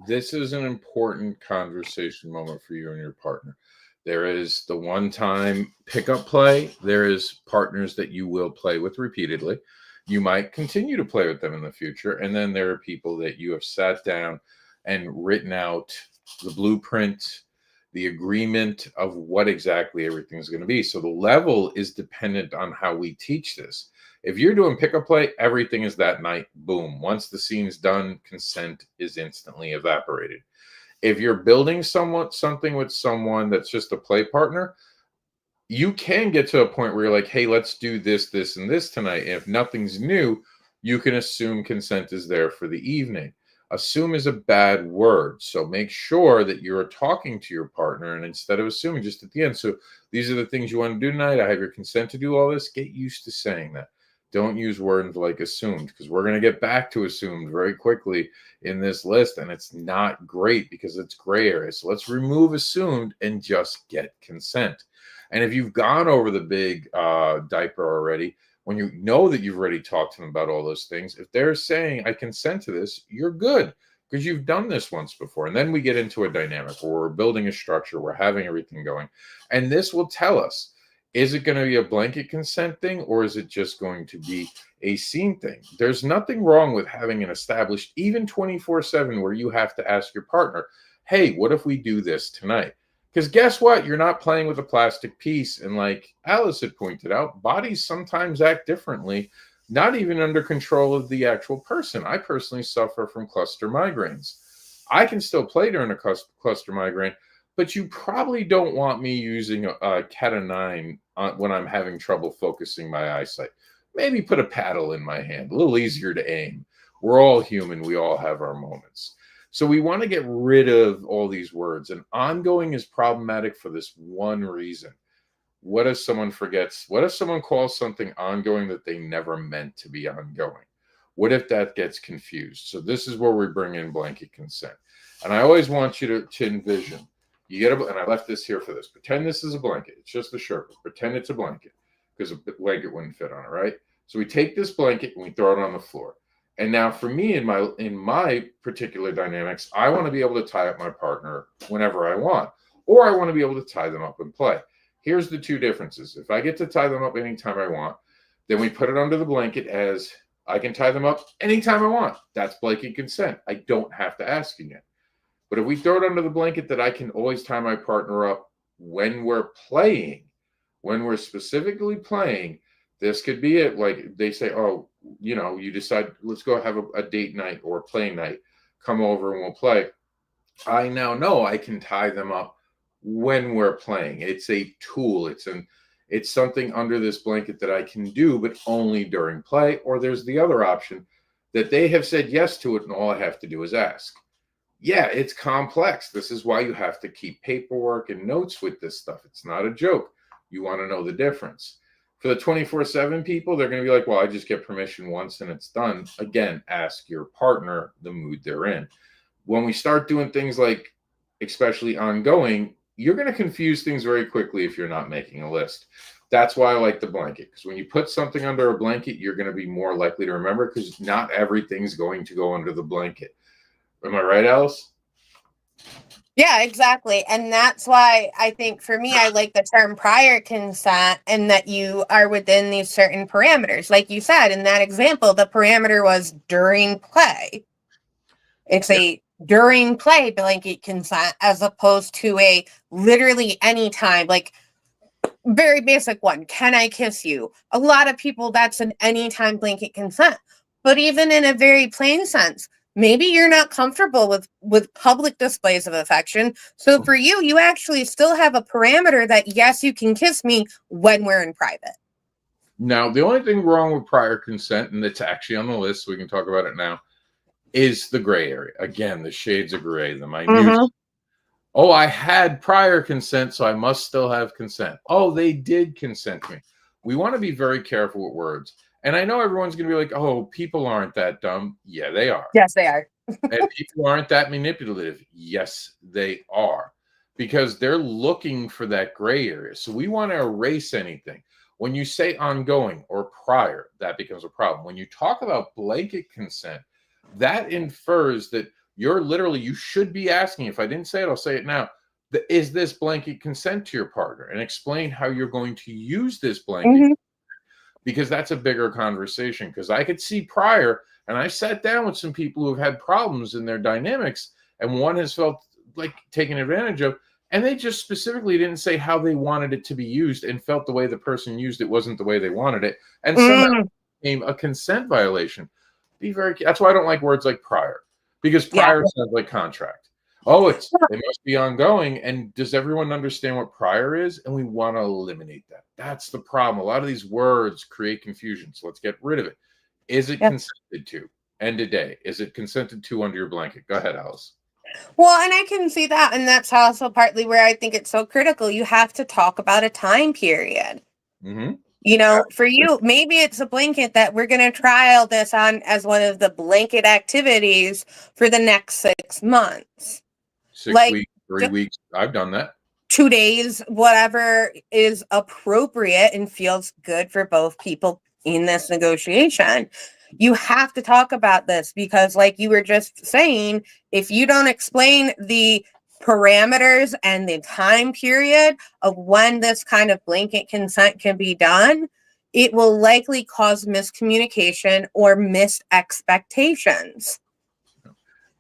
A: this is an important conversation moment for you and your partner. There is the one-time pickup play. There is partners that you will play with repeatedly. You might continue to play with them in the future. And then there are people that you have sat down and written out the blueprint, the agreement of what exactly everything is going to be. So the level is dependent on how we teach this. If you're doing pickup play, everything is that night. Boom. Once the scene's done, consent is instantly evaporated. If you're building something with someone that's just a play partner, you can get to a point where you're like, hey, let's do this, this, and this tonight. And if nothing's new, you can assume consent is there for the evening. Assume is a bad word. So make sure that you're talking to your partner, and instead of assuming, just at the end. So these are the things you want to do tonight. I have your consent to do all this. Get used to saying that. Don't use words like assumed, because we're going to get back to assumed very quickly in this list, and it's not great because it's gray area. So let's remove assumed and just get consent. And if you've gone over the big diaper already, when you know that you've already talked to them about all those things, if they're saying, I consent to this, you're good because you've done this once before. And then we get into a dynamic where we're building a structure, we're having everything going. And this will tell us, is it going to be a blanket consent thing, or is it just going to be a scene thing? There's nothing wrong with having an established, even 24/7, where you have to ask your partner, hey, what if we do this tonight? Because guess what? You're not playing with a plastic piece. And like Alice had pointed out, bodies sometimes act differently, not even under control of the actual person. I personally suffer from cluster migraines. I can still play during a cluster migraine, but you probably don't want me using a cat of nine when I'm having trouble focusing my eyesight. Maybe put a paddle in my hand, a little easier to aim. We're all human. We all have our moments. So we want to get rid of all these words. And ongoing is problematic for this one reason. What if someone forgets? What if someone calls something ongoing that they never meant to be ongoing? What if that gets confused? So this is where we bring in blanket consent. And I always want you to envision. You get and I left this here for this. Pretend this is a blanket. It's just a shirt. Pretend it's a blanket because a blanket wouldn't fit on it, right? So we take this blanket and we throw it on the floor. And now for me, in my particular dynamics, I want to be able to tie up my partner whenever I want, or I want to be able to tie them up and play. Here's the two differences. If I get to tie them up anytime I want, then we put it under the blanket as I can tie them up anytime I want. That's blanket consent. I don't have to ask again. But if we throw it under the blanket that I can always tie my partner up when we're playing, when we're specifically playing, this could be it. Like they say, oh, you decide, let's go have a date night or a play night. Come over and we'll play. I now know I can tie them up when we're playing. It's a tool. It's something under this blanket that I can do, but only during play. Or there's the other option that they have said yes to it, and all I have to do is ask. Yeah, it's complex. This is why you have to keep paperwork and notes with this stuff. It's not a joke. You want to know the difference. For the 24/7 people, they're going to be like, well, I just get permission once and it's done. Again, ask your partner the mood they're in. When we start doing things like, especially ongoing, you're going to confuse things very quickly if you're not making a list. That's why I like the blanket, because when you put something under a blanket, you're going to be more likely to remember, because not everything's going to go under the blanket. Am I right, Alice?
B: Yeah, exactly. And that's why I think for me, I like the term prior consent, and that you are within these certain parameters. Like you said, in that example, the parameter was during play. It's a during play blanket consent as opposed to a literally anytime, like very basic one. Can I kiss you? A lot of people, that's an anytime blanket consent. But even in a very plain sense, maybe you're not comfortable with public displays of affection. So for you, you actually still have a parameter that, yes, you can kiss me when we're in private.
A: Now, the only thing wrong with prior consent, and it's actually on the list, so we can talk about it now, is the gray area. Again, the shades of gray, the minute. Oh, I had prior consent, so I must still have consent. Oh, they did consent to me. We want to be very careful with words. And I know everyone's going to be like, oh, people aren't that dumb. Yeah, they are.
B: Yes, they are.
A: And people aren't that manipulative. Yes, they are. Because they're looking for that gray area. So we want to erase anything. When you say ongoing or prior, that becomes a problem. When you talk about blanket consent, that infers that you should be asking, if I didn't say it, I'll say it now, is this blanket consent to your partner? And explain how you're going to use this blanket, because that's a bigger conversation. Because I could see prior, and I sat down with some people who have had problems in their dynamics, and one has felt like taken advantage of, and they just specifically didn't say how they wanted it to be used, and felt the way the person used it wasn't the way they wanted it, and somehow became a consent violation. That's why I don't like words like prior, because prior sounds like contract. Oh, it must be ongoing. And does everyone understand what prior is? And we want to eliminate that. That's the problem. A lot of these words create confusion. So let's get rid of it. Is it consented to? End of day. Is it consented to under your blanket? Go ahead, Alice.
B: Well, and I can see that. And that's also partly where I think it's so critical. You have to talk about a time period. For you, maybe it's a blanket that we're going to trial this on as one of the blanket activities for the next 6 months.
A: 6 weeks, 3 weeks. I've done that.
B: 2 days, whatever is appropriate and feels good for both people in this negotiation. You have to talk about this, because like you were just saying, if you don't explain the parameters and the time period of when this kind of blanket consent can be done, it will likely cause miscommunication or missed expectations.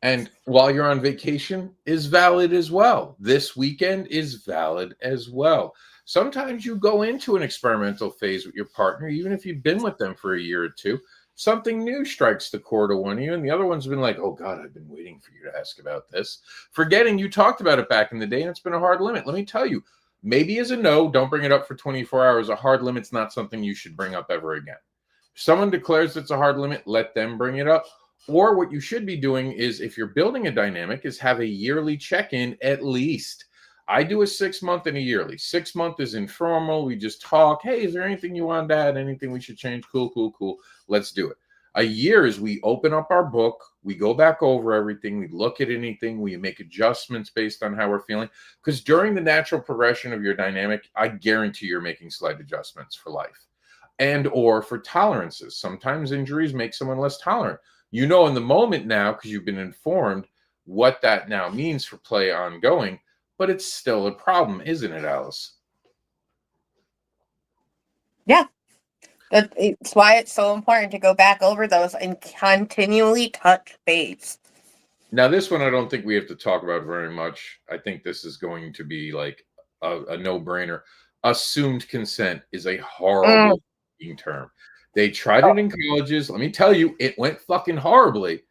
A: And while you're on vacation is valid as well. This weekend is valid as well. Sometimes you go into an experimental phase with your partner, even if you've been with them for a year or two. Something new strikes the chord of one of you, and the other one's been like, oh, God, I've been waiting for you to ask about this. Forgetting you talked about it back in the day, and it's been a hard limit. Let me tell you, maybe as a no, don't bring it up for 24 hours. A hard limit's not something you should bring up ever again. If someone declares it's a hard limit, let them bring it up. Or what you should be doing is, if you're building a dynamic, is have a yearly check-in at least. I do a 6 month and a yearly. 6 month is informal. We just talk. Hey, is there anything you want to add? Anything we should change? Cool. Let's do it. A year is we open up our book. We go back over everything. We look at anything. We make adjustments based on how we're feeling. Because during the natural progression of your dynamic, I guarantee you're making slight adjustments for life and or for tolerances. Sometimes injuries make someone less tolerant. You know in the moment now, because you've been informed, what that now means for play ongoing, but it's still a problem, isn't it, Alice?
B: Yeah. It's why it's so important to go back over those and continually touch base.
A: Now, this one I don't think we have to talk about very much. I think this is going to be like a no-brainer. Assumed consent is a horrible term. They tried it in colleges. Let me tell you, it went fucking horribly.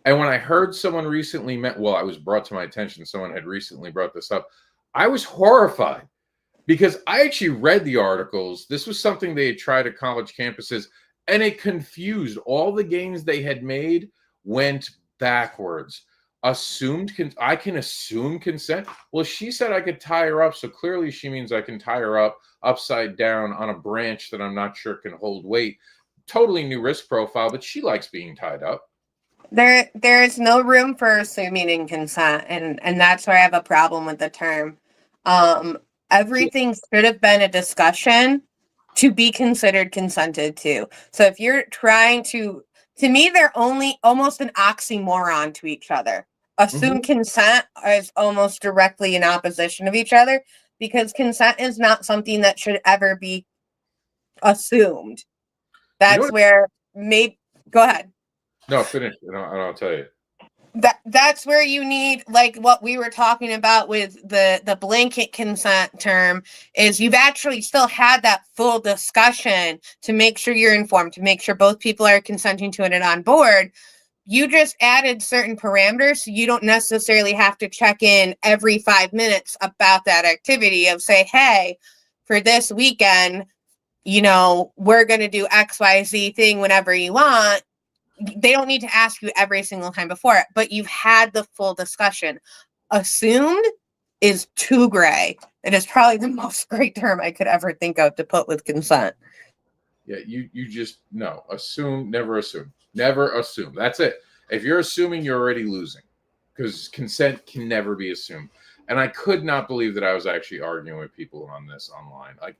A: And when I heard someone recently I was brought to my attention, someone had recently brought this up. I was horrified because I actually read the articles. This was something they had tried at college campuses, and it confused all the gains they had made went backwards. I can assume consent. Well, she said I could tie her up, so clearly she means I can tie her up upside down on a branch that I'm not sure can hold weight. Totally new risk profile, but she likes being tied up.
B: There is no room for assuming in consent, and that's where I have a problem with the term. Everything should have been a discussion to be considered consented to. So if you're trying to me, they're only almost an oxymoron to each other. Assume consent is almost directly in opposition of each other, because consent is not something that should ever be assumed. That's where go ahead.
A: No, finish, and I'll tell you.
B: That's where you need, like what we were talking about with the blanket consent term, is you've actually still had that full discussion to make sure you're informed, to make sure both people are consenting to it and on board. You just added certain parameters, so you don't necessarily have to check in every 5 minutes about that activity of say, hey, for this weekend, we're going to do XYZ thing whenever you want. They don't need to ask you every single time before it, but you've had the full discussion. Assumed is too gray. It is probably the most gray term I could ever think of to put with consent.
A: Yeah, you just no. Assume, never assume. Never assume. That's it. If you're assuming, you're already losing, because consent can never be assumed. And I could not believe that I was actually arguing with people on this online. Like,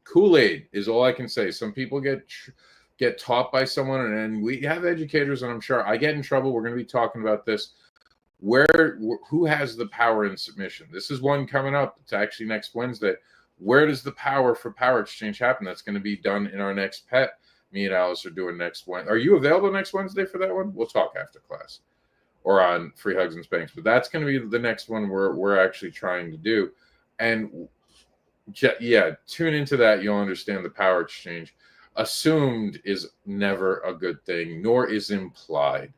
A: Kool-Aid is all I can say. Some people get taught by someone, and we have educators, and I'm sure I get in trouble. We're going to be talking about this. Who has the power in submission? This is one coming up. It's actually next Wednesday. Where does the power for power exchange happen? That's going to be done in our next pet. Me and Alice are doing next Wednesday. Are you available next Wednesday for that one? We'll talk after class or on Free Hugs and Spanks. But that's going to be the next one we're actually trying to do. And yeah, tune into that. You'll understand the power exchange. Assumed is never a good thing, nor is implied.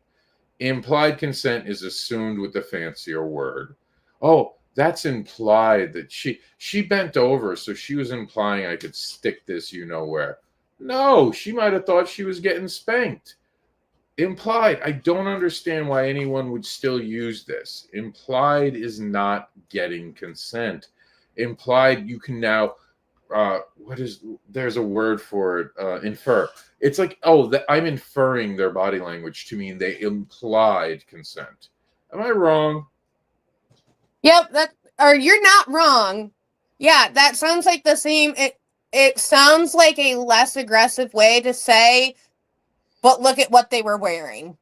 A: Implied consent is assumed with the fancier word. Oh, that's implied that she bent over, so she was implying I could stick this where. No, she might have thought she was getting spanked. Implied. I don't understand why anyone would still use this. Implied is not getting consent. Implied, you can now there's a word for it, infer. It's like, I'm inferring their body language to mean they implied consent. Am I wrong?
B: Yep, you're not wrong. Yeah, that sounds like the same. It sounds like a less aggressive way to say, but look at what they were wearing.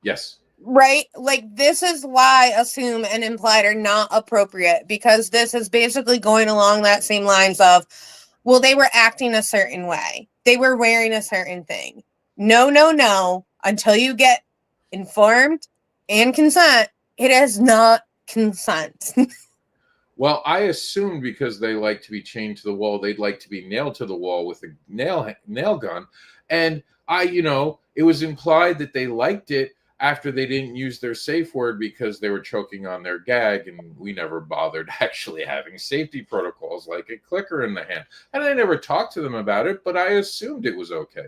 A: Yes.
B: Right? Like, this is why assume and implied are not appropriate, because this is basically going along that same lines of, well, they were acting a certain way. They were wearing a certain thing. No. Until you get informed and consent, it is not consent.
A: Well, I assumed because they like to be chained to the wall, they'd like to be nailed to the wall with a nail gun. And it was implied that they liked it after they didn't use their safe word because they were choking on their gag, and we never bothered actually having safety protocols like a clicker in the hand. And I never talked to them about it, but I assumed it was okay.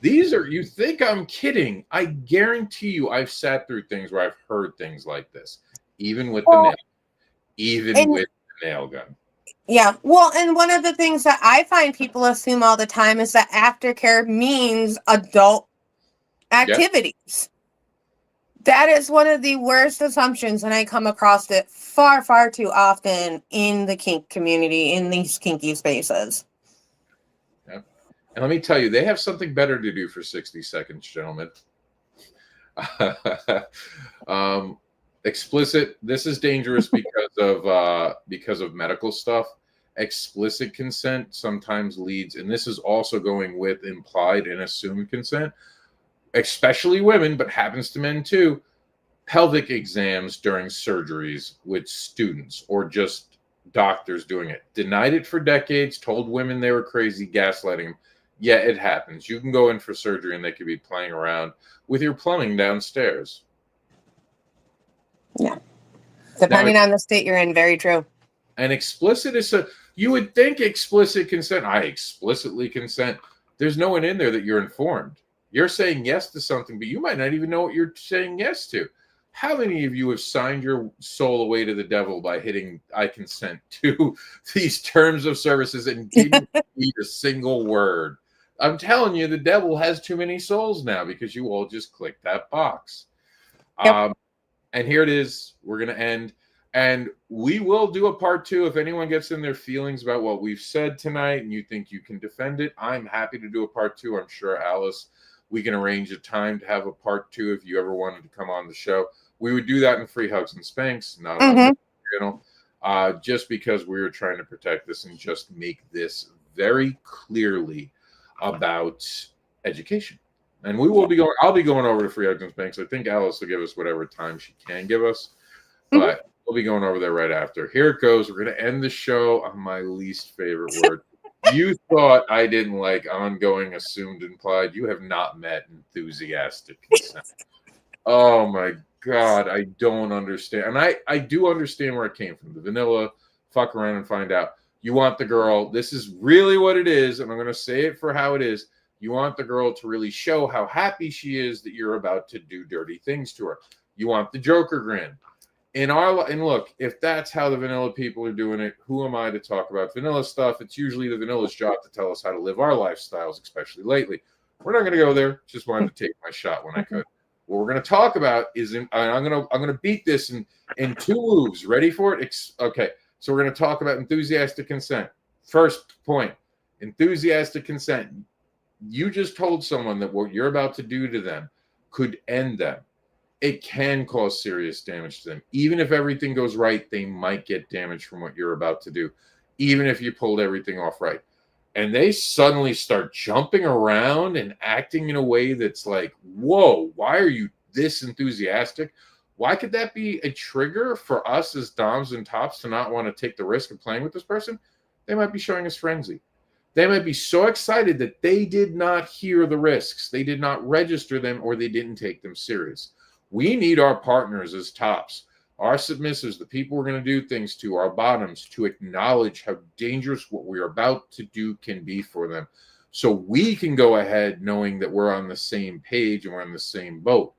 A: You think I'm kidding. I guarantee you I've sat through things where I've heard things like this, even with the nail gun.
B: Yeah. Well, and one of the things that I find people assume all the time is that aftercare means adult activities. Yep. That is one of the worst assumptions, and I come across it far, far too often in the kink community, in these kinky spaces.
A: Yeah. And let me tell you, they have something better to do for 60 seconds, gentlemen. Explicit. This is dangerous because of medical stuff. Explicit consent sometimes leads, and this is also going with implied and assumed consent, especially women, but happens to men too. Pelvic exams during surgeries with students or just doctors doing it. Denied it for decades, told women they were crazy, gaslighting them. Yeah, it happens. You can go in for surgery and they could be playing around with your plumbing downstairs.
B: Yeah. Depending on the state you're in, very true.
A: And explicit is you would think explicit consent. I explicitly consent. There's no one in there that you're informed. You're saying yes to something, but you might not even know what you're saying yes to. How many of you have signed your soul away to the devil by hitting I consent to these terms of services and didn't read a single word? I'm telling you, the devil has too many souls now because you all just clicked that box. Yep. And here it is. We're going to end. And we will do a part 2. If anyone gets in their feelings about what we've said tonight and you think you can defend it, I'm happy to do a part 2. I'm sure, Alice, we can arrange a time to have a part 2 if you ever wanted to come on the show. We would do that in Free Hugs and Spanks, not on the channel, just because we were trying to protect this and just make this very clearly about education. And we will be going, I'll be going over to Free Hugs and Spanks. I think Alice will give us whatever time she can give us, but we'll be going over there right after. Here it goes. We're going to end the show on my least favorite word. You thought I didn't like ongoing, assumed, implied. You have not met enthusiastic consent. Oh my God, I don't understand. And I do understand where it came from. The vanilla, fuck around and find out. You want the girl, this is really what it is, and I'm going to say it for how it is. You want the girl to really show how happy she is that you're about to do dirty things to her. You want the Joker grin. And look, if that's how the vanilla people are doing it, who am I to talk about vanilla stuff? It's usually the vanilla's job to tell us how to live our lifestyles, especially lately. We're not going to go there. Just wanted to take my shot when I could. What we're going to talk about is, I'm going to beat this in 2 moves. Ready for it? Okay. So we're going to talk about enthusiastic consent. First point, enthusiastic consent. You just told someone that what you're about to do to them could end them. It can cause serious damage to them. Even if everything goes right, they might get damage from what you're about to do, even if you pulled everything off right. And they suddenly start jumping around and acting in a way that's like, whoa, why are you this enthusiastic? Why could that be a trigger for us as doms and tops to not want to take the risk of playing with this person? They might be showing us frenzy. They might be so excited that they did not hear the risks. They did not register them, or they didn't take them serious. We need our partners as tops, our submissives, the people we're going to do things to, our bottoms, to acknowledge how dangerous what we're about to do can be for them. So we can go ahead knowing that we're on the same page and we're in the same boat.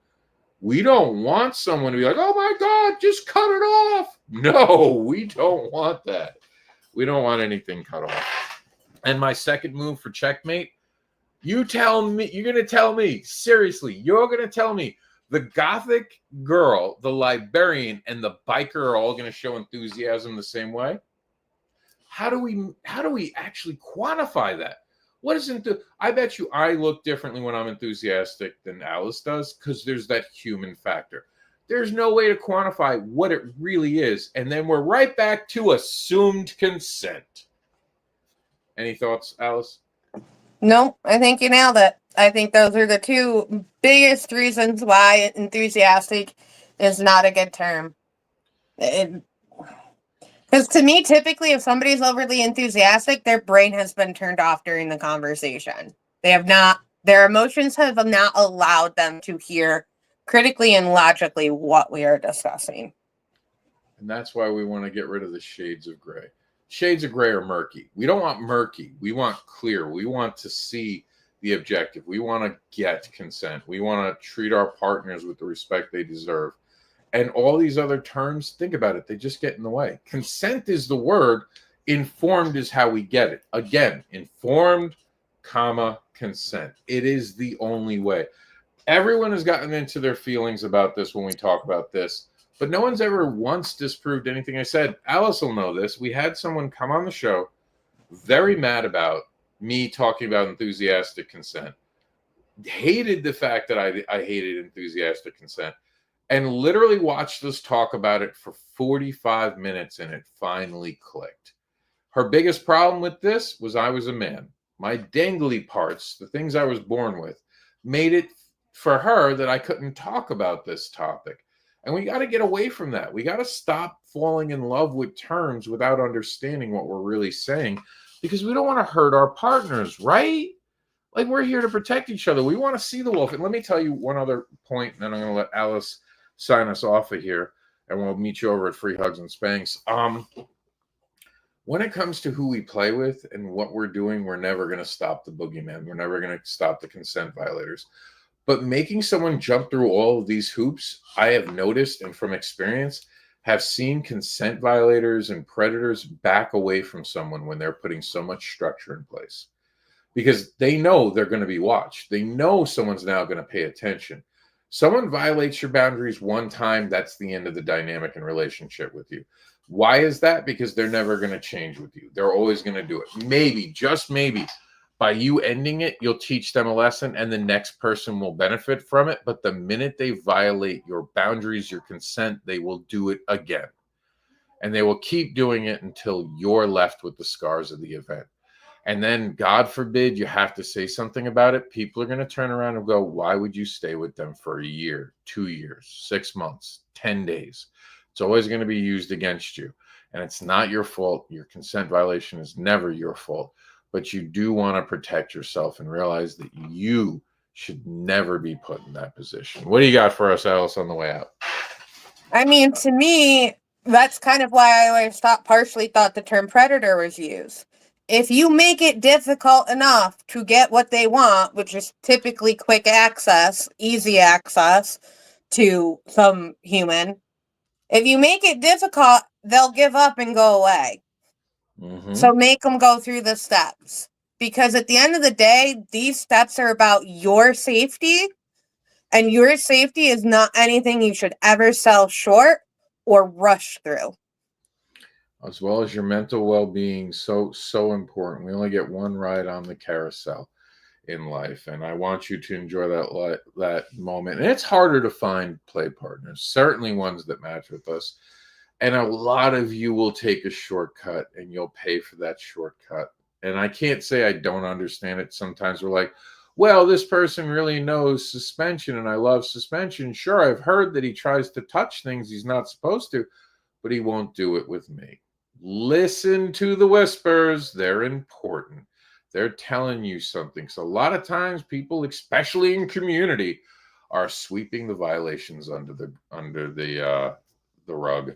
A: We don't want someone to be like, oh my God, just cut it off. No, we don't want that. We don't want anything cut off. And my second move for checkmate, you tell me, you're going to tell me, seriously, you're going to tell me the gothic girl, the librarian, and the biker are all going to show enthusiasm the same way? How do we actually quantify that? What is I bet you I look differently when I'm enthusiastic than Alice does, because there's that human factor. There's no way to quantify what it really is. And then we're right back to assumed consent. Any thoughts, Alice?
B: No, I think you nailed it. I think those are the 2 biggest reasons why enthusiastic is not a good term. Because to me, typically, if somebody's overly enthusiastic, their brain has been turned off during the conversation. Their emotions have not allowed them to hear critically and logically what we are discussing.
A: And that's why we want to get rid of the shades of gray. Shades of gray are murky. We don't want murky. We want clear. We want to see the objective. We want to get consent. We want to treat our partners with the respect they deserve. And all these other terms, think about it, they just get in the way. Consent is the word. Informed is how we get it. Again, informed, consent. It is the only way. Everyone has gotten into their feelings about this when we talk about this, but no one's ever once disproved anything I said. Alice will know this. We had someone come on the show very mad about me talking about enthusiastic consent. Hated the fact that I hated enthusiastic consent, and literally watched us talk about it for 45 minutes, and it finally clicked. Her biggest problem with this was I was a man. My dangly parts, the things I was born with, made it for her that I couldn't talk about this topic. And we got to get away from that. We got to stop falling in love with terms without understanding what we're really saying, because we don't want to hurt our partners, right? Like, we're here to protect each other. We want to see the wolf. And let me tell you one other point, and then I'm going to let Alice sign us off of here, and we'll meet you over at Free Hugs and Spanks. When it comes to who we play with and what we're doing, we're never going to stop the boogeyman. We're never going to stop the consent violators. But making someone jump through all of these hoops, I have noticed, and from experience, have seen consent violators and predators back away from someone when they're putting so much structure in place. Because they know they're going to be watched. They know someone's now going to pay attention. Someone violates your boundaries one time, that's the end of the dynamic and relationship with you. Why is that? Because they're never going to change with you. They're always going to do it. Maybe, just maybe, by you ending it, you'll teach them a lesson and the next person will benefit from it. But the minute they violate your boundaries, your consent, they will do it again. And they will keep doing it until you're left with the scars of the event. And then, God forbid, you have to say something about it. People are going to turn around and go, why would you stay with them for a year, 2 years, 6 months, 10 days? It's always going to be used against you. And it's not your fault. Your consent violation is never your fault. But you do want to protect yourself and realize that you should never be put in that position. What do you got for us, Alice, on the way out?
B: I mean, to me, that's kind of why I always partially thought the term predator was used. If you make it difficult enough to get what they want, which is typically quick access, easy access to some human, if you make it difficult, they'll give up and go away. Mm-hmm. So make them go through the steps. Because at the end of the day, these steps are about your safety. And your safety is not anything you should ever sell short or rush through.
A: As well as your mental well-being, so important. We only get one ride on the carousel in life, and I want you to enjoy that moment. And it's harder to find play partners, certainly ones that match with us. And a lot of you will take a shortcut, and you'll pay for that shortcut. And I can't say I don't understand it. Sometimes we're like, well, this person really knows suspension, and I love suspension. Sure, I've heard that he tries to touch things he's not supposed to, but he won't do it with me. Listen to the whispers. They're important. They're telling you something. So a lot of times people, especially in community, are sweeping the violations under the rug.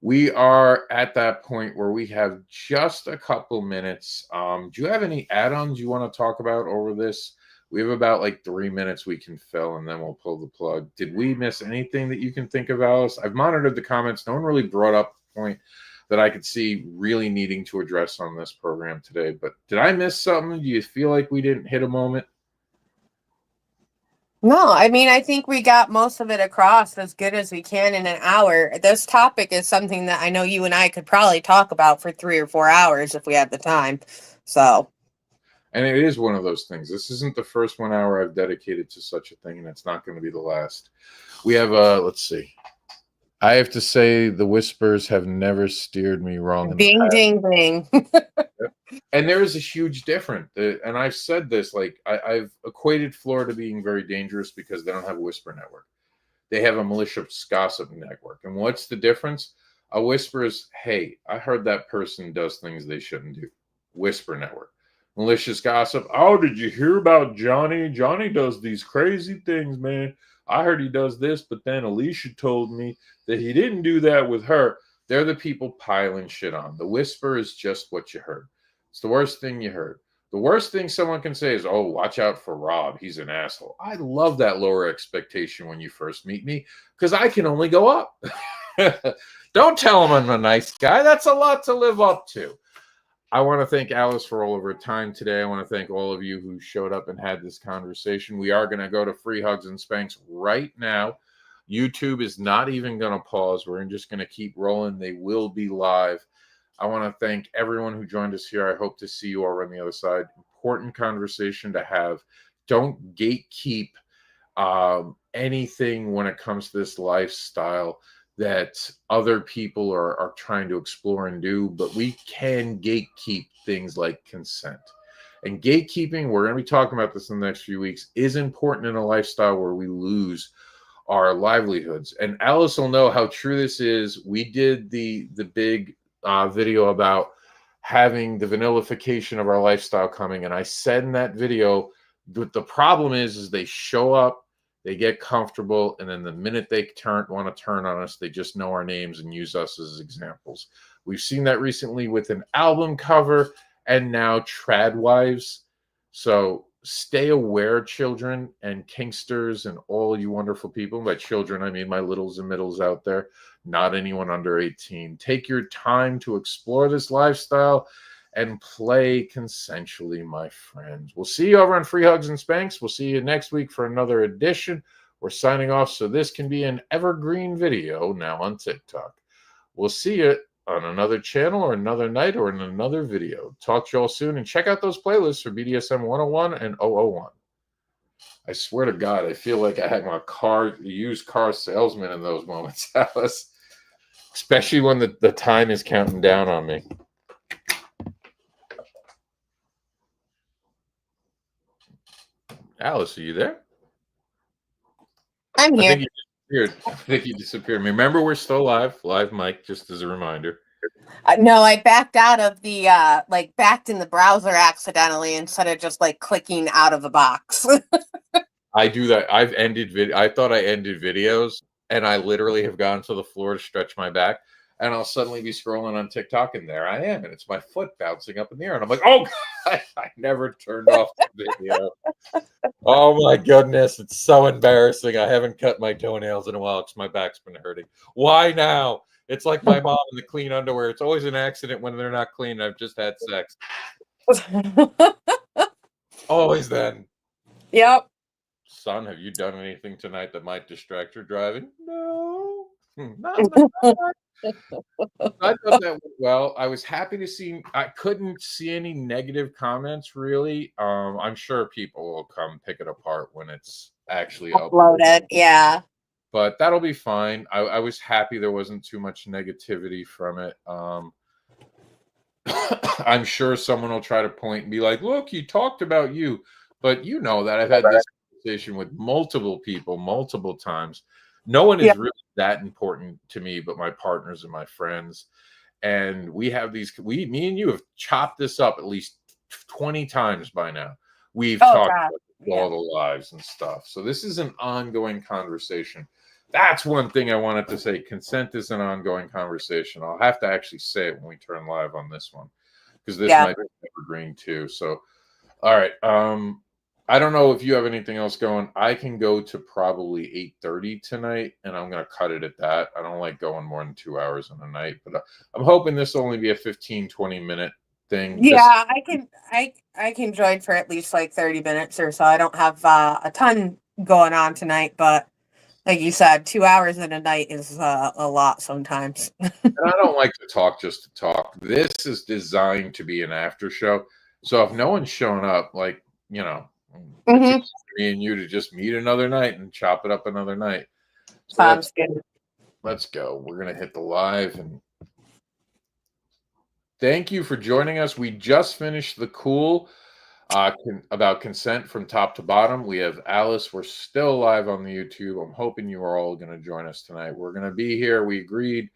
A: We are at that point where we have just a couple minutes. Do you have any add-ons you want to talk about over this? We have about like 3 minutes we can fill, and then we'll pull the plug. Did we miss anything that you can think of, Alice? I've monitored the comments. No one really brought up a point that I could see really needing to address on this program today. But did I miss something? Do you feel like we didn't hit a moment?
B: No, I mean, I think we got most of it across as good as we can in an hour. This topic is something that I know you and I could probably talk about for 3 or 4 hours if we had the time. So.
A: And it is one of those things. This isn't the first 1 hour I've dedicated to such a thing, and it's not going to be the last. We have, let's see. I have to say the whispers have never steered me wrong.
B: Ding, ding, ding.
A: And there is a huge difference. And I've said this, like, I've equated Florida being very dangerous because they don't have a whisper network. They have a malicious gossip network. And what's the difference? A whisper is, hey, I heard that person does things they shouldn't do. Whisper network. Malicious gossip. Oh, did you hear about Johnny? Johnny does these crazy things, man. I heard he does this, but then Alicia told me that he didn't do that with her. They're the people piling shit on. The whisper is just what you heard. It's the worst thing you heard. The worst thing someone can say is, oh, watch out for Rob. He's an asshole. I love that lower expectation when you first meet me because I can only go up. Don't tell him I'm a nice guy. That's a lot to live up to. I want to thank Alice for all of her time today. I want to thank all of you who showed up and had this conversation. We are going to go to Free Hugs and Spanks right now. YouTube is not even going to pause. We're just going to keep rolling. They will be live. I want to thank everyone who joined us here. I hope to see you all on the other side. Important conversation to have. Don't gatekeep anything when it comes to this lifestyle that other people are trying to explore and do, but we can gatekeep things like consent. And gatekeeping, we're going to be talking about this in the next few weeks, is important in a lifestyle where we lose our livelihoods. And Alice will know how true this is. We did the big video about having the vanillification of our lifestyle coming, and I said in that video, but the problem is they show up, they get comfortable, and then the minute they want to turn on us, they just know our names and use us as examples. We've seen that recently with an album cover and now trad wives. So stay aware, children and kinksters and all you wonderful people. By children, I mean my littles and middles out there, not anyone under 18. Take your time to explore this lifestyle and play consensually, my friends. We'll see you over on Free Hugs and Spanks. We'll see you next week for another edition. We're signing off so this can be an evergreen video now on TikTok. We'll see you on another channel or another night or in another video. Talk to you all soon, and check out those playlists for BDSM 101 and 001. I swear to God, I feel like I had my used car salesman in those moments, Alice. Especially when the time is counting down on me. Alice, are you there?
B: I'm here.
A: I think you disappeared. Remember, we're still live mic, just as a reminder.
B: No, I backed out of the backed in the browser accidentally instead of just like clicking out of the box.
A: I do that. I thought I ended videos, and I literally have gone to the floor to stretch my back, and I'll suddenly be scrolling on TikTok, and there I am, and it's my foot bouncing up in the air, and I'm like, oh God, I never turned off the video. Oh my goodness, it's so embarrassing. I haven't cut my toenails in a while because my back's been hurting. Why now? It's like my mom in the clean underwear. It's always an accident when they're not clean. I've just had sex. Always then.
B: Yep.
A: Son, have you done anything tonight that might distract your driving? No. Not I thought that went well. I was happy to see. I couldn't see any negative comments really. I'm sure people will come pick it apart when it's actually
B: uploaded. Yeah,
A: but that'll be fine. I was happy there wasn't too much negativity from it. I'm sure someone will try to point and be like, "Look, he talked about you," but you know that I've had this conversation with multiple people multiple times. No one is really that important to me but my partners and my friends. And we have me and you have chopped this up at least 20 times by now. We've talked about all the lives and stuff. So this is an ongoing conversation. That's one thing I wanted to say. Consent is an ongoing conversation. I'll have to actually say it when we turn live on this one, because this might be evergreen too. So, all right. I don't know if you have anything else going. I can go to probably 8:30 tonight, and I'm going to cut it at that. I don't like going more than 2 hours in a night, but I'm hoping this will only be a 15-20 minute thing.
B: Yeah, I can join for at least like 30 minutes or so. I don't have a ton going on tonight, but like you said, 2 hours in a night is a lot sometimes.
A: And I don't like to talk just to talk. This is designed to be an after show. So if no one's showing up, like, you know, it's me and you to just meet another night and chop it up another night. So
B: sounds good.
A: Let's go. We're going to hit the live. And thank you for joining us. We just finished the KOOL about consent from top to bottom. We have Alice. We're still live on the YouTube. I'm hoping you are all going to join us tonight. We're going to be here. We agreed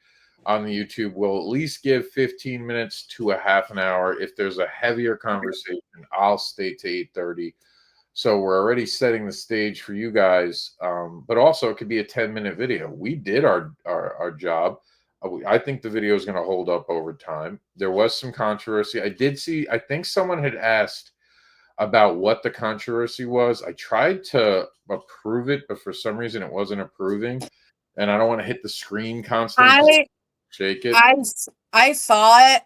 A: on the YouTube. We'll at least give 15 minutes to a half an hour. If there's a heavier conversation, I'll stay to 8:30. So we're already setting the stage for you guys. But also it could be a 10-minute video. We did our job. I think the video is going to hold up over time. There was some controversy. I think someone had asked about what the controversy was. I tried to approve it, but for some reason it wasn't approving. And I don't want to hit the screen constantly. Shake it.
B: I saw it.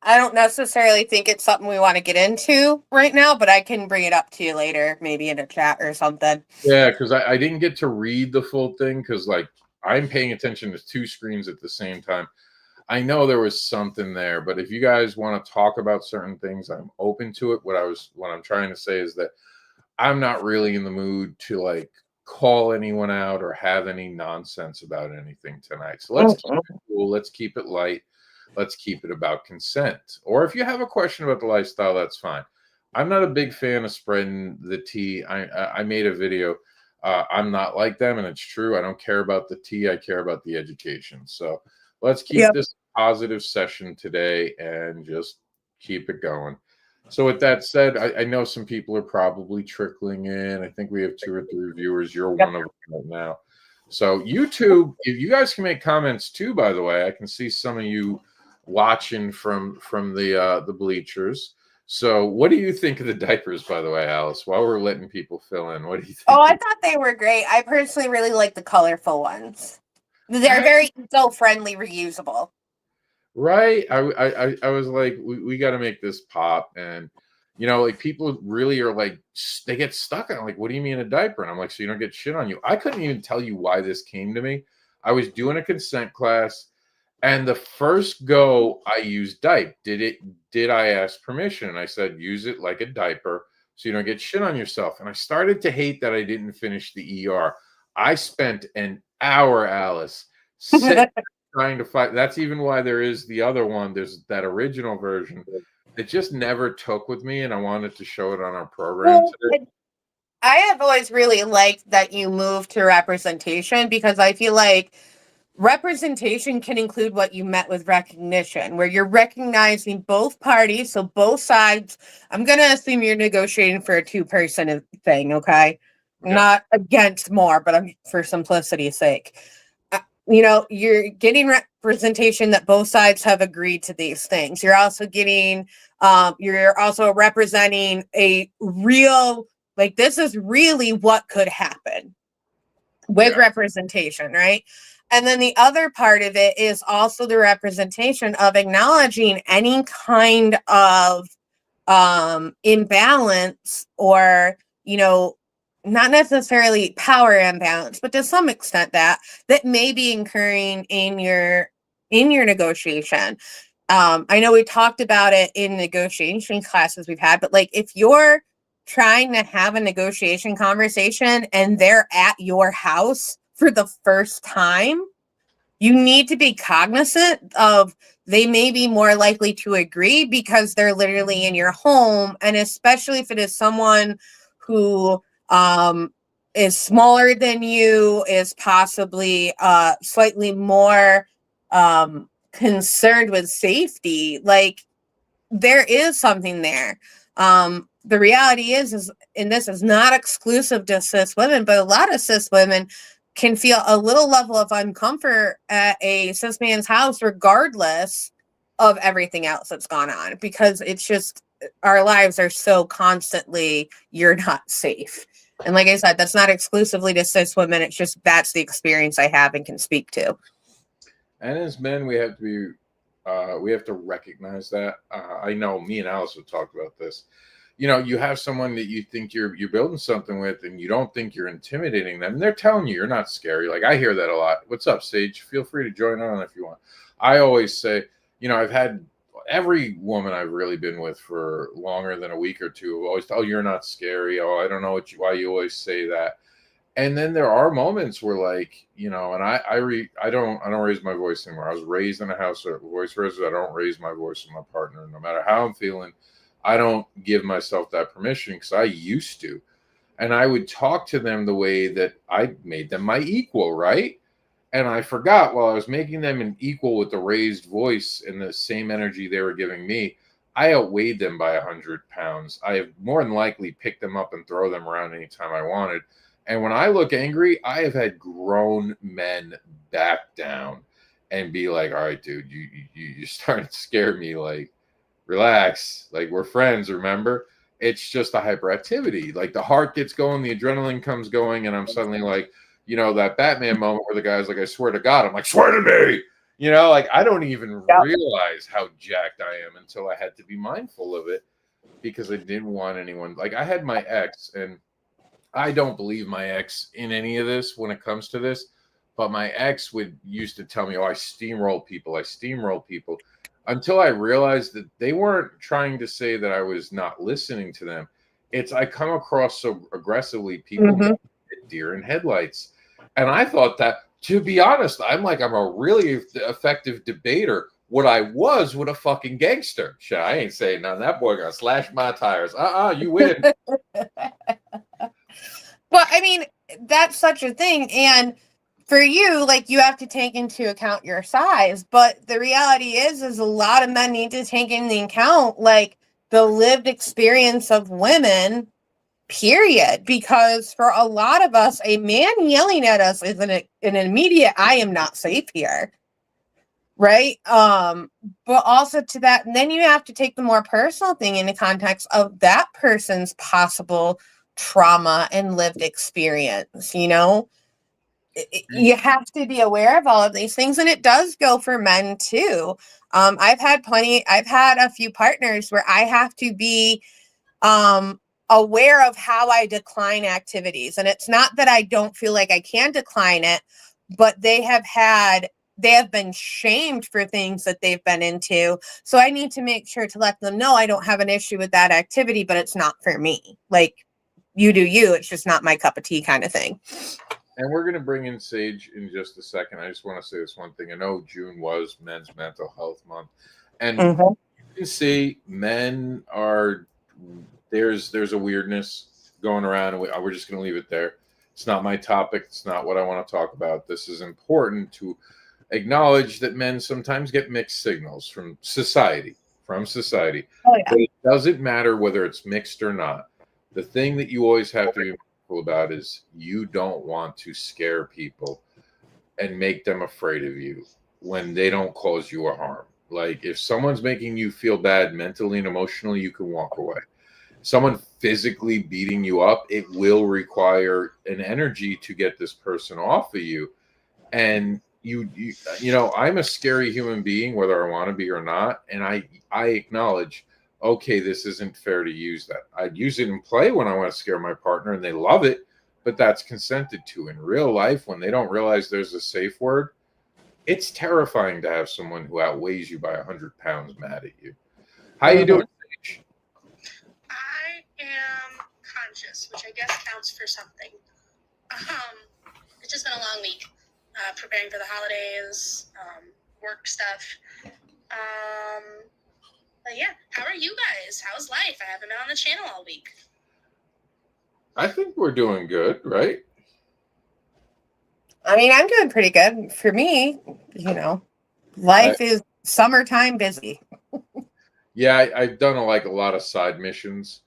B: I don't necessarily think it's something we want to get into right now, but I can bring it up to you later, maybe in a chat or something.
A: Yeah, because I didn't get to read the full thing because, like, I'm paying attention to two screens at the same time. I know there was something there, but if you guys want to talk about certain things, I'm open to it. What I'm trying to say is that I'm not really in the mood to like call anyone out or have any nonsense about anything tonight. So let's keep it cool. Let's keep it light. Let's keep it about consent. Or if you have a question about the lifestyle, that's fine. I'm not a big fan of spreading the tea. I made a video. I'm not like them, and it's true. I don't care about the tea. I care about the education. So let's keep
B: Yep.
A: this positive session today and just keep it going. So with that said, I know some people are probably trickling in. I think we have 2 or 3 viewers. You're
B: Yep.
A: one of them right now. So YouTube, if you guys can make comments too, by the way, I can see some of you watching from the bleachers. So what do you think of the diapers, by the way, Alice? While we're letting people fill in, what do you
B: Oh,
A: think?
B: I thought they were great. I personally really like the colorful ones. They're very eco-friendly, reusable.
A: Right. I was like, we got to make this pop. And, like people really are like, they get stuck on it. Like, what do you mean a diaper? And I'm like, so you don't get shit on you. I couldn't even tell you why this came to me. I was doing a consent class, and the first go I used diaper. Did I ask permission? And I said, use it like a diaper so you don't get shit on yourself. And I started to hate that I didn't finish the ER. I spent an hour, Alice, sitting trying to fight. That's even why there is the other one. There's that original version. It just never took with me, and I wanted to show it on our program
B: Well,
A: today.
B: I have always really liked that you moved to representation, because I feel like representation can include what you met with recognition, where you're recognizing both parties, so both sides. I'm going to assume you're negotiating for a 2-person thing, okay?
A: Okay.
B: Not against more, but for simplicity's sake. You're getting representation that both sides have agreed to these things. You're also getting, you're also representing a real, like, this is really what could happen with representation, right? And then the other part of it is also the representation of acknowledging any kind of imbalance, or, not necessarily power imbalance, but to some extent that may be occurring in your negotiation. I know we talked about it in negotiation classes we've had, but like, if you're trying to have a negotiation conversation and they're at your house for the first time, you need to be cognizant of, they may be more likely to agree because they're literally in your home. And especially if it is someone who is smaller than you, is possibly slightly more concerned with safety, like, there is something there. The reality is, and this is not exclusive to cis women, but a lot of cis women can feel a little level of uncomfort at a cis man's house, regardless of everything else that's gone on, because it's just, our lives are so constantly, you're not safe. And like I said, that's not exclusively to cis women. It's just, that's the experience I have and can speak to.
A: And as men, we have to recognize that. I know me and Alice have talked about this. You have someone that you think you're building something with, and you don't think you're intimidating them, and they're telling you you're not scary. Like, I hear that a lot. What's up, Sage? Feel free to join on if you want. I always say, I've had every woman I've really been with for longer than a week or two always, oh, you're not scary. Oh, I don't know why you always say that. And then there are moments where, like, and I don't raise my voice anymore. I was raised in a house where voice raisers. I don't raise my voice with my partner, no matter how I'm feeling. I don't give myself that permission, because I used to, and I would talk to them the way that I made them my equal, right? And I forgot, while I was making them an equal with the raised voice and the same energy they were giving me, I outweighed them by 100 pounds. I have more than likely picked them up and throw them around anytime I wanted. And when I look angry, I have had grown men back down and be like, all right, dude, you starting to scare me. Like, relax. Like, we're friends, remember? It's just a hyperactivity. Like, the heart gets going, the adrenaline comes going, and I'm suddenly like, that Batman moment where the guy's like, I swear to God. I'm like, swear to me. Like, I don't even realize how jacked I am until I had to be mindful of it, because I didn't want anyone. Like, I had my ex, and I don't believe my ex in any of this when it comes to this, But my ex used to tell me, "Oh, I steamroll people. I steamroll people," until I realized that they weren't trying to say that I was not listening to them. It's I come across so aggressively, people
B: Mm-hmm.
A: make it deer in headlights, and I thought that. To be honest, I'm a really effective debater. What I was with a fucking gangster. Shit, I ain't saying nothing. That boy gonna slash my tires. You win.
B: Well, I mean, that's such a thing. And for you, like, you have to take into account your size. But the reality is a lot of men need to take into account, like, the lived experience of women, period. Because for a lot of us, a man yelling at us is an immediate, I am not safe here. Right. But also to that, and then you have to take the more personal thing into context of that person's possible trauma and lived experience. You have to be aware of all of these things, and it does go for men too. I've had a few partners where I have to be aware of how I decline activities. And it's not that I don't feel like I can decline it, but they have been shamed for things that they've been into. So I need to make sure to let them know I don't have an issue with that activity, but it's not for me. Like, you do you, it's just not my cup of tea kind of thing.
A: And we're going to bring in Sage in just a second. I just want to say this one thing. I know June was Men's Mental Health Month, and you can see men are there's a weirdness going around, and we're just going to leave it there. It's not my topic. It's not what I want to talk about. This is important to acknowledge that men sometimes get mixed signals from society.
B: Oh yeah.
A: But it doesn't matter whether it's mixed or not. The thing that you always have to be mindful about is you don't want to scare people and make them afraid of you when they don't cause you a harm. Like, if someone's making you feel bad mentally and emotionally, you can walk away. Someone physically beating you up, it will require an energy to get this person off of you. And I'm a scary human being, whether I want to be or not. And I acknowledge, okay, this isn't fair to use that. I'd use it in play when I want to scare my partner and they love it, but that's consented to. In real life, when they don't realize there's a safe word, it's terrifying to have someone who outweighs you by 100 pounds mad at you. How you doing, Sage?
C: I am conscious, which I guess counts for something. It's just been a long week, preparing for the holidays, work stuff. But yeah, how are you guys? How's life? I haven't been on the channel all week.
A: I think we're doing good, right?
B: I mean, I'm doing pretty good. For me, life is summertime busy.
A: Yeah, I've done a lot of side missions.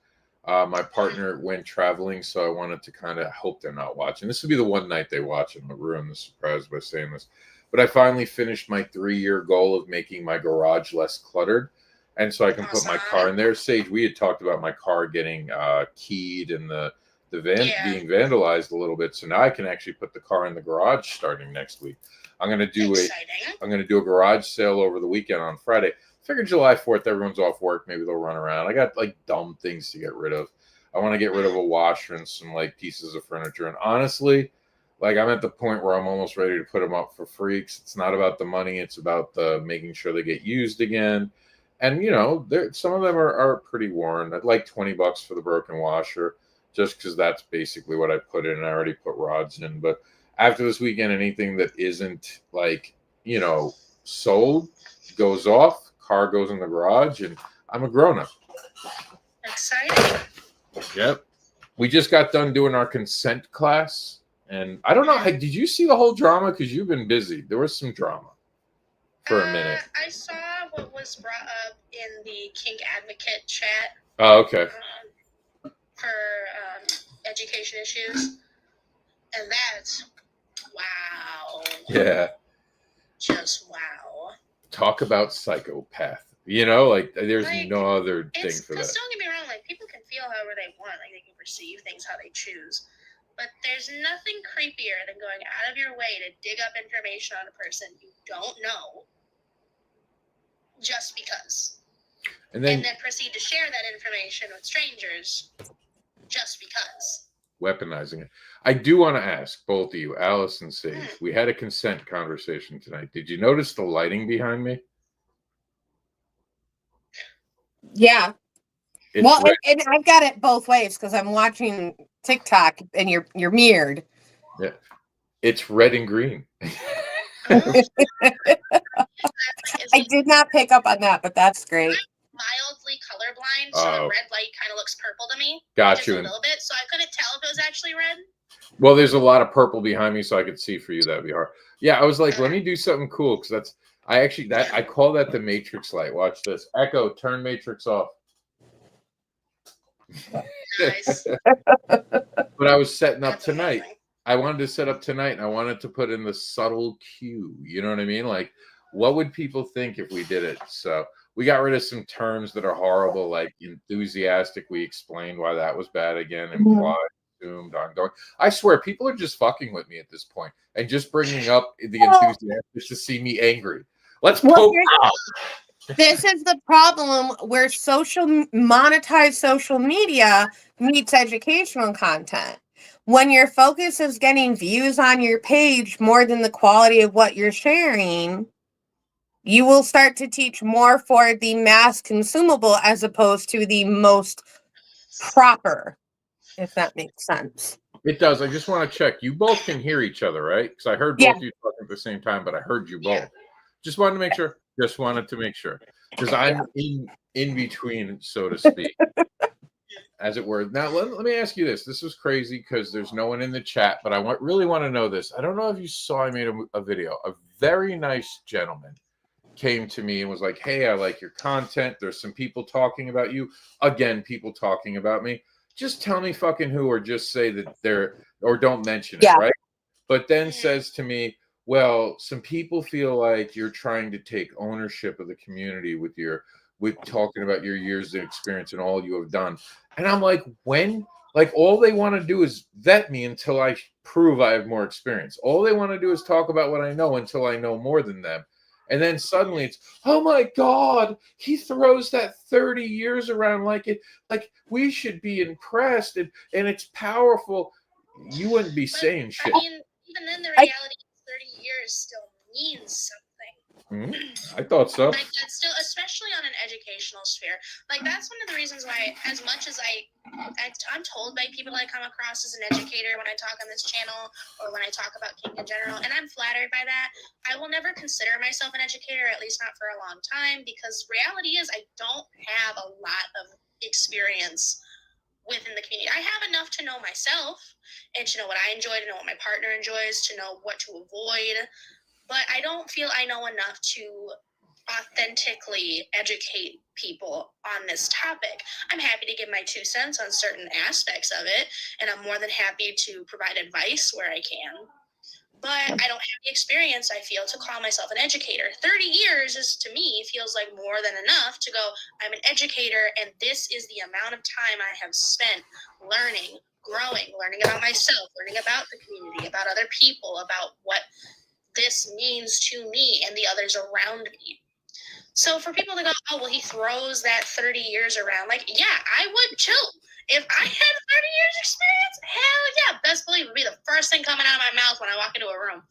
A: My partner went traveling, so I wanted to kind of hope they're not watching. This would be the one night they watch, and I'll ruin the surprise by saying this. But I finally finished my 3-year goal of making my garage less cluttered, and so I can put my car in there. Sage, we had talked about my car getting keyed and the van being vandalized a little bit, so now I can actually put the car in the garage starting next week. I'm gonna do a garage sale over the weekend on Friday. Figured July 4th, everyone's off work. Maybe they'll run around. I got dumb things to get rid of. I want to get rid of a washer and some pieces of furniture. And honestly, I'm at the point where I'm almost ready to put them up for free. It's not about the money. It's about the making sure they get used again. And some of them are pretty worn. I'd like $20 for the broken washer, just because that's basically what I put in. I already put rods in. But after this weekend, anything that isn't sold goes off. Car goes in the garage, and I'm a grown-up.
C: Exciting.
A: Yep. We just got done doing our consent class, and I don't know. Did you see the whole drama? Because you've been busy. There was some drama for a minute.
C: I saw what was brought up in the Kink Advocate chat.
A: Oh, okay.
C: For education issues, and that's wow.
A: Yeah.
C: Just wow.
A: Talk about psychopath. There's no other thing for that.
C: Don't get me wrong, people can feel however they want, they can perceive things how they choose. But there's nothing creepier than going out of your way to dig up information on a person you don't know just because. And then proceed to share that information with strangers just because.
A: weaponizing it. I do want to ask both of you, Alice and Sage, we had a consent conversation tonight. Did you notice the lighting behind me?
B: Yeah.
A: It's
B: Well,
A: red.
B: and I've got it both ways because I'm watching TikTok and you're mirrored.
A: Yeah. It's red and green.
B: I did not pick up on that, but that's great.
C: I'm mildly colorblind, so the red light kind of looks purple to me.
A: Got
C: just
A: you.
C: a little bit, so I couldn't tell if it was actually red.
A: Well, there's a lot of purple behind me, so I could see for you. That'd be hard. Yeah, I was like, let me do something cool because that's I call that the Matrix light. Watch this. Echo, turn Matrix off.
C: Nice.
A: But I was setting up
C: That's
A: tonight.
C: amazing.
A: I wanted to set up tonight, and I wanted to put in the subtle cue. You know what I mean? Like, what would people think if we did it? So we got rid of some terms that are horrible, like enthusiastic. We explained why that was bad again. Implied, assumed, ongoing. I swear, people are just fucking with me at this point and just bringing up the enthusiastic just to see me angry. Let's poke out.
B: This is the problem where monetized social media meets educational content. When your focus is getting views on your page more than the quality of what you're sharing, you will start to teach more for the mass consumable as opposed to the most proper, if that makes sense.
A: It does. I just want to check. You both can hear each other, right? Because I heard both of you talking at the same time, but I heard you both. Just wanted to make sure. Just wanted to make sure. Because I'm in between, so to speak, as it were. Now, let me ask you this. This was crazy because there's no one in the chat, but I really want to know this. I don't know if you saw, I made a video. A very nice gentleman came to me and was like, hey, I like your content. There's some people talking about you. Again, people talking about me. Just tell me fucking who, or just say that they're, or don't mention it, right? But then says to me, well, some people feel like you're trying to take ownership of the community with talking about your years of experience and all you have done. And I'm like, when? Like, all they want to do is vet me until I prove I have more experience. All they want to do is talk about what I know until I know more than them. And then suddenly it's, oh my God, he throws that 30 years around like we should be impressed and it's powerful. You wouldn't be saying shit.
C: I mean, even then, the reality is 30 years still means something.
A: I thought so.
C: Like, that's still, especially on an educational sphere. Like, that's one of the reasons why, as much as I'm told by people I come across as an educator when I talk on this channel or when I talk about kink in general, and I'm flattered by that, I will never consider myself an educator, at least not for a long time, because reality is I don't have a lot of experience within the community. I have enough to know myself and to know what I enjoy, to know what my partner enjoys, to know what to avoid. But I don't feel I know enough to authentically educate people on this topic. I'm happy to give my 2 cents on certain aspects of it, and I'm more than happy to provide advice where I can. But I don't have the experience, I feel, to call myself an educator. 30 years is, to me, feels like more than enough to go, I'm an educator, and this is the amount of time I have spent learning, growing, learning about myself, learning about the community, about other people, about what this means to me and the others around me. So for people to go, oh, well, he throws that 30 years around, like, yeah, I would too. If I had 30 years experience, hell yeah, best believe it would be the first thing coming out of my mouth when I walk into a room.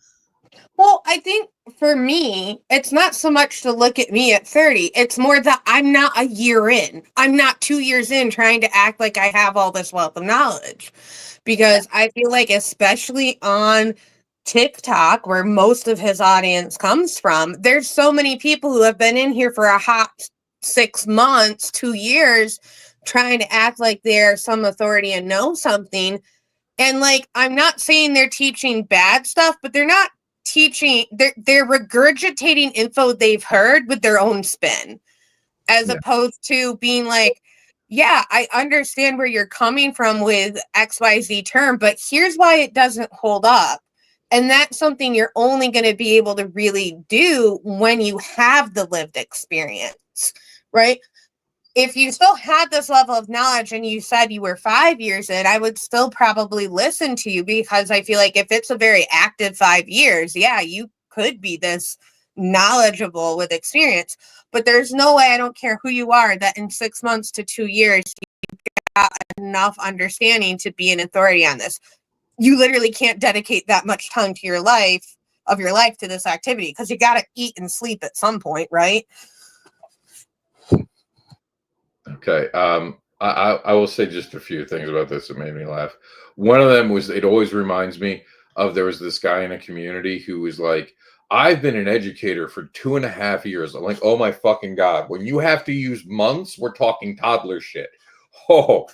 B: Well, I think for me, it's not so much to look at me at 30. It's more that I'm not a year in. I'm not 2 years in trying to act like I have all this wealth of knowledge. Because I feel like, especially on TikTok, where most of his audience comes from, there's so many people who have been in here for a hot 6 months, 2 years, trying to act like they're some authority and know something. And like, I'm not saying they're teaching bad stuff, but they're not teaching, they're regurgitating info they've heard with their own spin, as opposed to being like, yeah, I understand where you're coming from with XYZ term, but here's why it doesn't hold up. And that's something you're only going to be able to really do when you have the lived experience, right? If you still had this level of knowledge and you said you were 5 years in, I would still probably listen to you, because I feel like if it's a very active 5 years, yeah, you could be this knowledgeable with experience. But there's no way, I don't care who you are, that in 6 months to 2 years, enough understanding to be an authority on this. You literally can't dedicate that much time to your life to this activity because you got to eat and sleep at some point, right?
A: Okay. I will say just a few things about this that made me laugh. One of them was, it always reminds me of, there was this guy in a community who was like, I've been an educator for 2.5 years. I'm like, oh my fucking God. When you have to use months, we're talking toddler shit. Oh,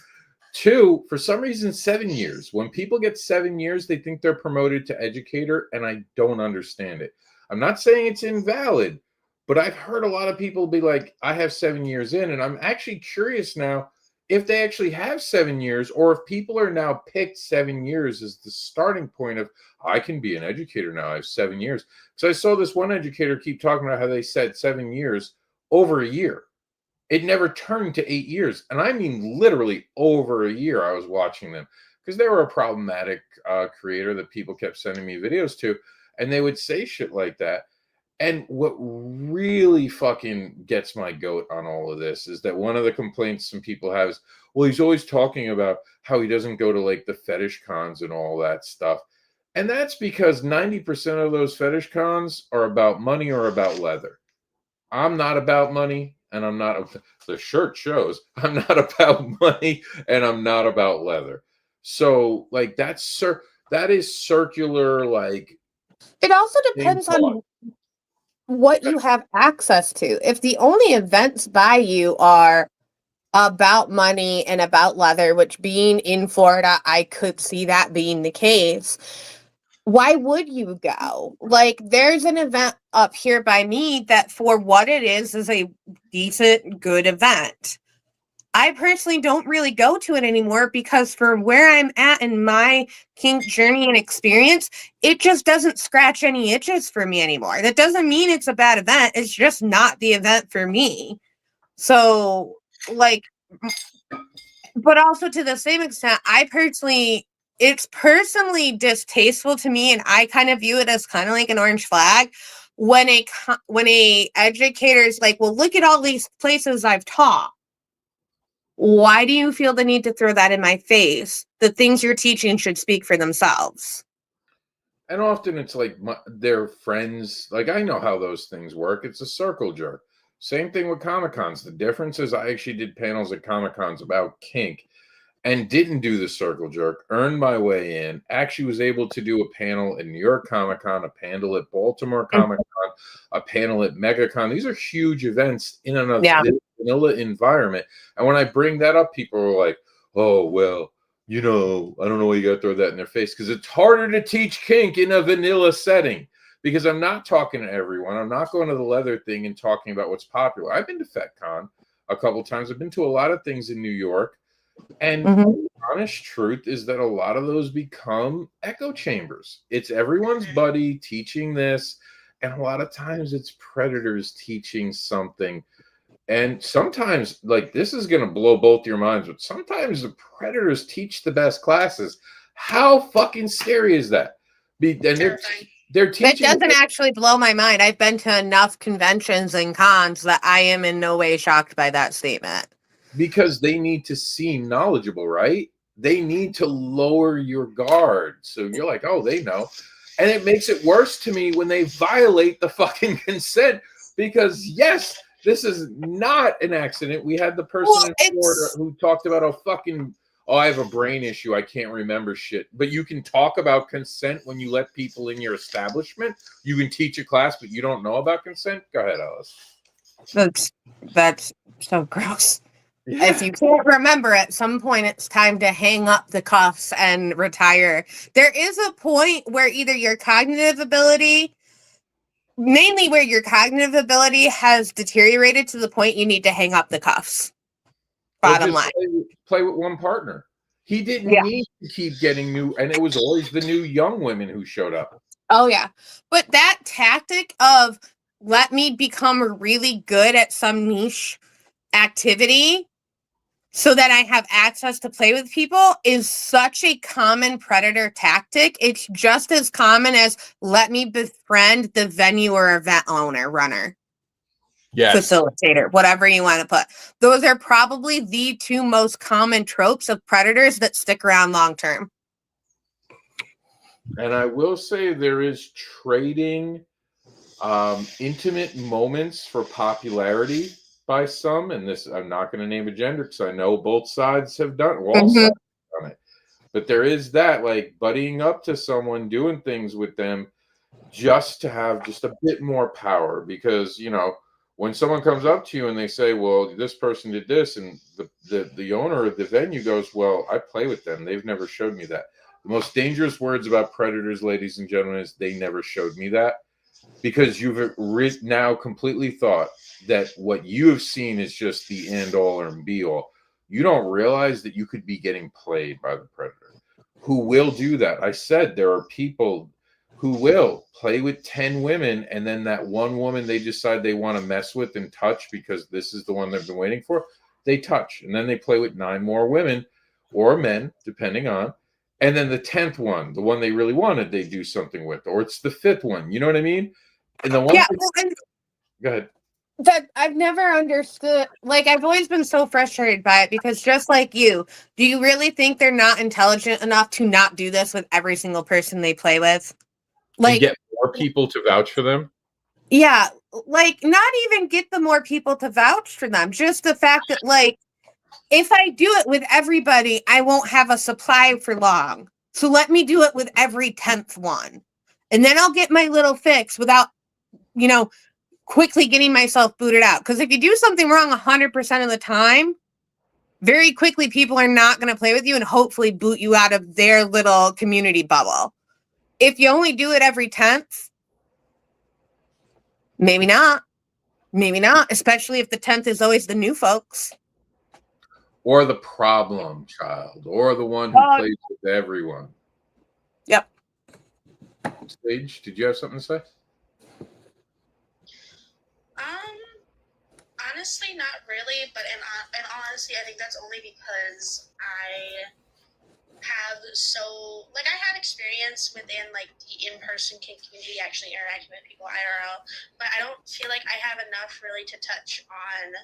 A: 2, for some reason, 7 years. When people get 7 years, they think they're promoted to educator, and I don't understand it. I'm not saying it's invalid, but I've heard a lot of people be like, I have 7 years in, and I'm actually curious now if they actually have 7 years, or if people are now picked 7 years as the starting point of, I can be an educator now. I have 7 years. So I saw this one educator keep talking about how they said 7 years over a year. It never turned to 8 years. And I mean, literally over a year, I was watching them because they were a problematic creator that people kept sending me videos to. And they would say shit like that. And what really fucking gets my goat on all of this is that one of the complaints some people have is, well, he's always talking about how he doesn't go to like the fetish cons and all that stuff. And that's because 90% of those fetish cons are about money or about leather. I'm not about money, and I'm not, the shirt shows, I'm not about money, and I'm not about leather. So like that is circular, like,
B: It also depends on what you have access to. If the only events by you are about money and about leather, which being in Florida, I could see that being the case, why would you go? Like, there's an event up here by me that for what it is a decent, good event. I personally don't really go to it anymore because for where I'm at in my kink journey and experience, it just doesn't scratch any itches for me anymore. That doesn't mean it's a bad event. It's just not the event for me. So, like, but also to the same extent, it's personally distasteful to me, and I kind of view it as kind of like an orange flag when a educator is like, well, look at all these places I've taught. Why do you feel the need to throw that in my face? The things you're teaching should speak for themselves.
A: and often it's like their friends. Like, I know how those things work. It's a circle jerk. Same thing with Comic Cons. The difference is I actually did panels at Comic Cons about kink and didn't do the circle jerk, earned my way in, actually was able to do a panel at New York Comic Con, a panel at Baltimore Comic Con, a panel at MegaCon. These are huge events in a vanilla environment. And when I bring that up, people are like, oh, well, I don't know why you got to throw that in their face, because it's harder to teach kink in a vanilla setting. Because I'm not talking to everyone. I'm not going to the leather thing and talking about what's popular. I've been to FetCon a couple times. I've been to a lot of things in New York. And the honest truth is that a lot of those become echo chambers. It's everyone's buddy teaching this. And a lot of times it's predators teaching something. And sometimes, like, this is going to blow both your minds, but sometimes the predators teach the best classes. How fucking scary is that? And they're teaching.
B: That doesn't actually blow my mind. I've been to enough conventions and cons that I am in no way shocked by that statement.
A: Because they need to seem knowledgeable, right? They need to lower your guard. So you're like, oh, they know. And it makes it worse to me when they violate the fucking consent, because yes, this is not an accident. We had the person in Florida who talked about I have a brain issue. I can't remember shit. But you can talk about consent when you let people in your establishment. You can teach a class, but you don't know about consent. Go ahead, Alice.
B: That's so gross.
A: Yeah.
B: If you can't remember, at some point it's time to hang up the cuffs and retire. There is a point where either your cognitive ability, mainly where your cognitive ability has deteriorated to the point you need to hang up the cuffs. Bottom line.
A: Play with one partner. He didn't need to keep getting new, and it was always the new young women who showed up.
B: Oh, yeah. But that tactic of let me become really good at some niche activity so that I have access to play with people is such a common predator tactic. It's just as common as let me befriend the venue or event owner runner.
A: Yes.
B: facilitator, whatever you want to put. Those are probably the two most common tropes of predators that stick around long term.
A: And I will say there is trading intimate moments for popularity by some. And this, I'm not going to name a gender because I know both sides have done, all sides have done it. But there is that, like, buddying up to someone, doing things with them just to have just a bit more power. Because, you know, when someone comes up to you and they say, well, this person did this, and the owner of the venue goes, well, I play with them. They've never showed me that. The most dangerous words about predators, ladies and gentlemen, is they never showed me that. Because you've now completely thought that what you have seen is just the end all or be all. You don't realize that you could be getting played by the predator, who will do that. I said there are people who will play with 10 women, and then that one woman they decide they want to mess with and touch because this is the one they've been waiting for, they touch. And then they play with 9 more women or men, depending on. And then the 10th one, the one they really wanted, they do something with. Or it's the 5th one. You know what I mean? And the one
B: Yeah,
A: thing, go ahead.
B: That I've never understood. Like, I've always been so frustrated by it because just like you, do you really think they're not intelligent enough to not do this with every single person they play with?
A: And
B: Like,
A: get more people to vouch for them.
B: yeah, like, not even get the more people to vouch for them. Just the fact that, like, if I do it with everybody, I won't have a supply for long. So let me do it with every 10th one. And then I'll get my little fix without, you know, quickly getting myself booted out. Because if you do something wrong 100% of the time, very quickly people are not going to play with you and hopefully boot you out of their little community bubble. If you only do it every 10th, maybe not. Maybe not, especially if the 10th is always the new folks.
A: Or the problem child, or the one who plays with everyone.
B: Yep.
A: Sage, did you have something to say?
C: Honestly, not really, but in honesty, I think that's only because I have I had experience within, like, the in-person kink community, actually interacting with people IRL, but I don't feel like I have enough really to touch on,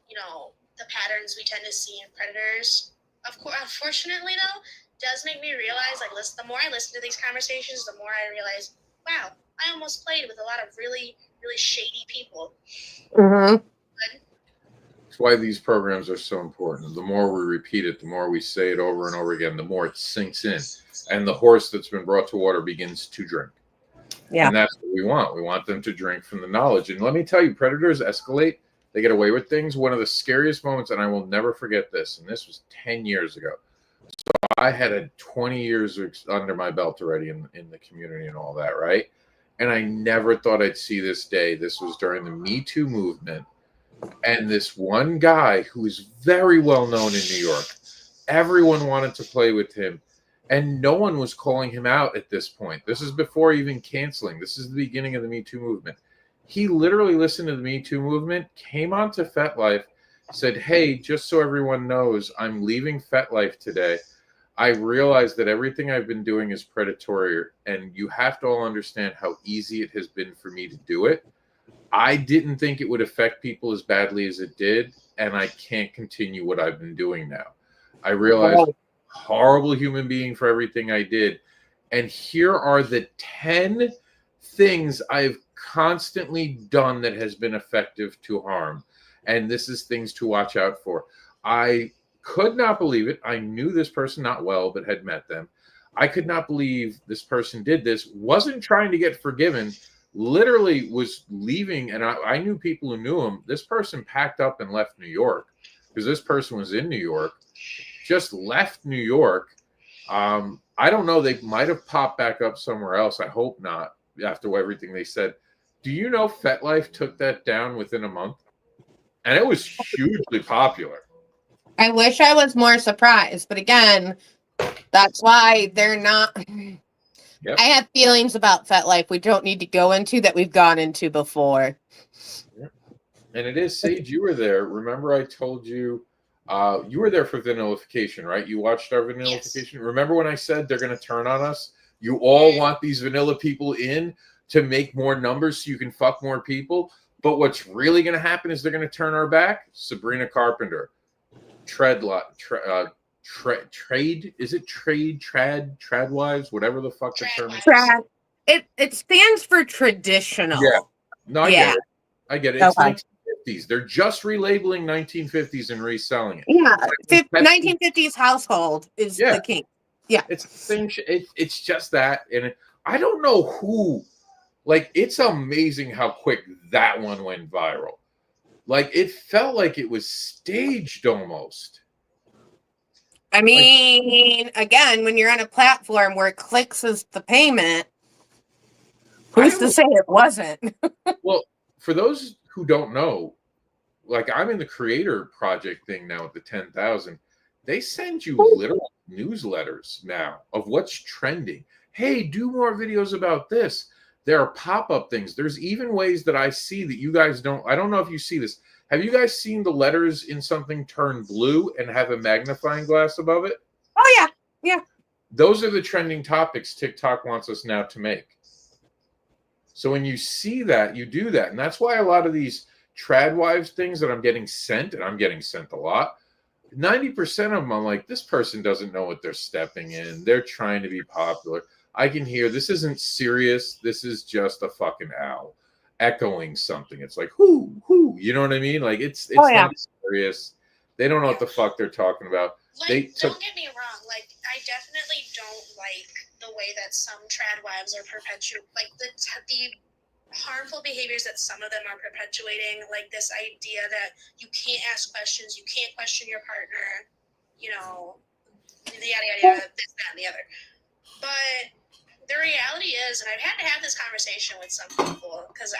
C: you know, the patterns we tend to see in predators. Of course, unfortunately, though, does make me realize, like, the more I listen to these conversations, the more I realize, wow, I almost played with a lot of really, really shady people.
B: Mm-hmm.
A: That's why these programs are so important. The more we repeat it, the more we say it over and over again, the more it sinks in. And the horse that's been brought to water begins to drink. Yeah. And that's what we want. We want them to drink from the knowledge. And let me tell you, predators escalate. They get away with things. One of the scariest moments, and I will never forget this, and this was 10 years ago. So I had 20 years under my belt already in the community and all that, right? And I never thought I'd see this day. This was during the Me Too movement. And this one guy who is very well known in New York, everyone wanted to play with him. And no one was calling him out at this point. This is before even canceling. This is the beginning of the Me Too movement. He literally listened to the Me Too movement, came onto FetLife, said, hey, just so everyone knows, I'm leaving FetLife today. I realize that everything I've been doing is predatory, and you have to all understand how easy it has been for me to do it. I didn't think it would affect people as badly as it did, and I can't continue what I've been doing now. I realized I'm a horrible human being for everything I did. And here are the 10 things I've constantly done that has been effective to harm. And this is things to watch out for. I could not believe it. I knew this person not well, but had met them. I could not believe this person did this, wasn't trying to get forgiven, literally was leaving. And I knew people who knew him. This person packed up and left New York because this person was in New York, just left New York. I don't know. They might have popped back up somewhere else. I hope not after everything they said. Do you know FetLife took that down within a month? And it was hugely popular.
B: I wish I was more surprised, but again, that's why they're not. Yep. I have feelings about FetLife we don't need to go into that we've gone into before.
A: Yep. And it is, Sage, you were there. Remember I told you, you were there for vanillification, right? You watched our vanillification. Yes. Remember when I said they're going to turn on us? You all want these vanilla people in to make more numbers so you can fuck more people. But what's really going to happen is they're going to turn our back. Sabrina Carpenter, trade, is it tradwives, whatever the fuck the term is.
B: It stands for traditional.
A: Yeah. No, I
B: Yeah.
A: get it. I get it. It's
B: Okay.
A: 1950s. They're just relabeling 1950s and reselling it.
B: Yeah. 1950s household is
A: Yeah.
B: the king. Yeah.
A: It's the same shit. It's just that. And I don't know who, like, it's amazing how quick that one went viral. Like, it felt like it was staged almost.
B: I mean, again, when you're on a platform where clicks is the payment, who's to say it wasn't?
A: Well, for those who don't know, like, I'm in the creator project thing now at the 10,000. They send you literal newsletters now of what's trending. Hey, do more videos about this. There are pop-up things. There's even ways that I see that you guys don't. I don't know if you see this. Have you guys seen the letters in something turn blue and have a magnifying glass above it?
B: Oh, yeah. Yeah.
A: Those are the trending topics TikTok wants us now to make. So when you see that, you do that. And that's why a lot of these tradwives things that I'm getting sent, and I'm getting sent a lot, 90% of them, I'm like, this person doesn't know what they're stepping in. They're trying to be popular. I can hear this isn't serious. This is just a fucking owl echoing something. It's like, whoo, you know what I mean? Like, it's not serious. They don't know what the fuck they're talking about.
C: Like, don't get me wrong. Like, I definitely don't like the way that some tradwives are like the harmful behaviors that some of them are perpetuating, like this idea that you can't ask questions, you can't question your partner, you know, yada, yada, yada, this, that, and the other. But the reality is, and I've had to have this conversation with some people, because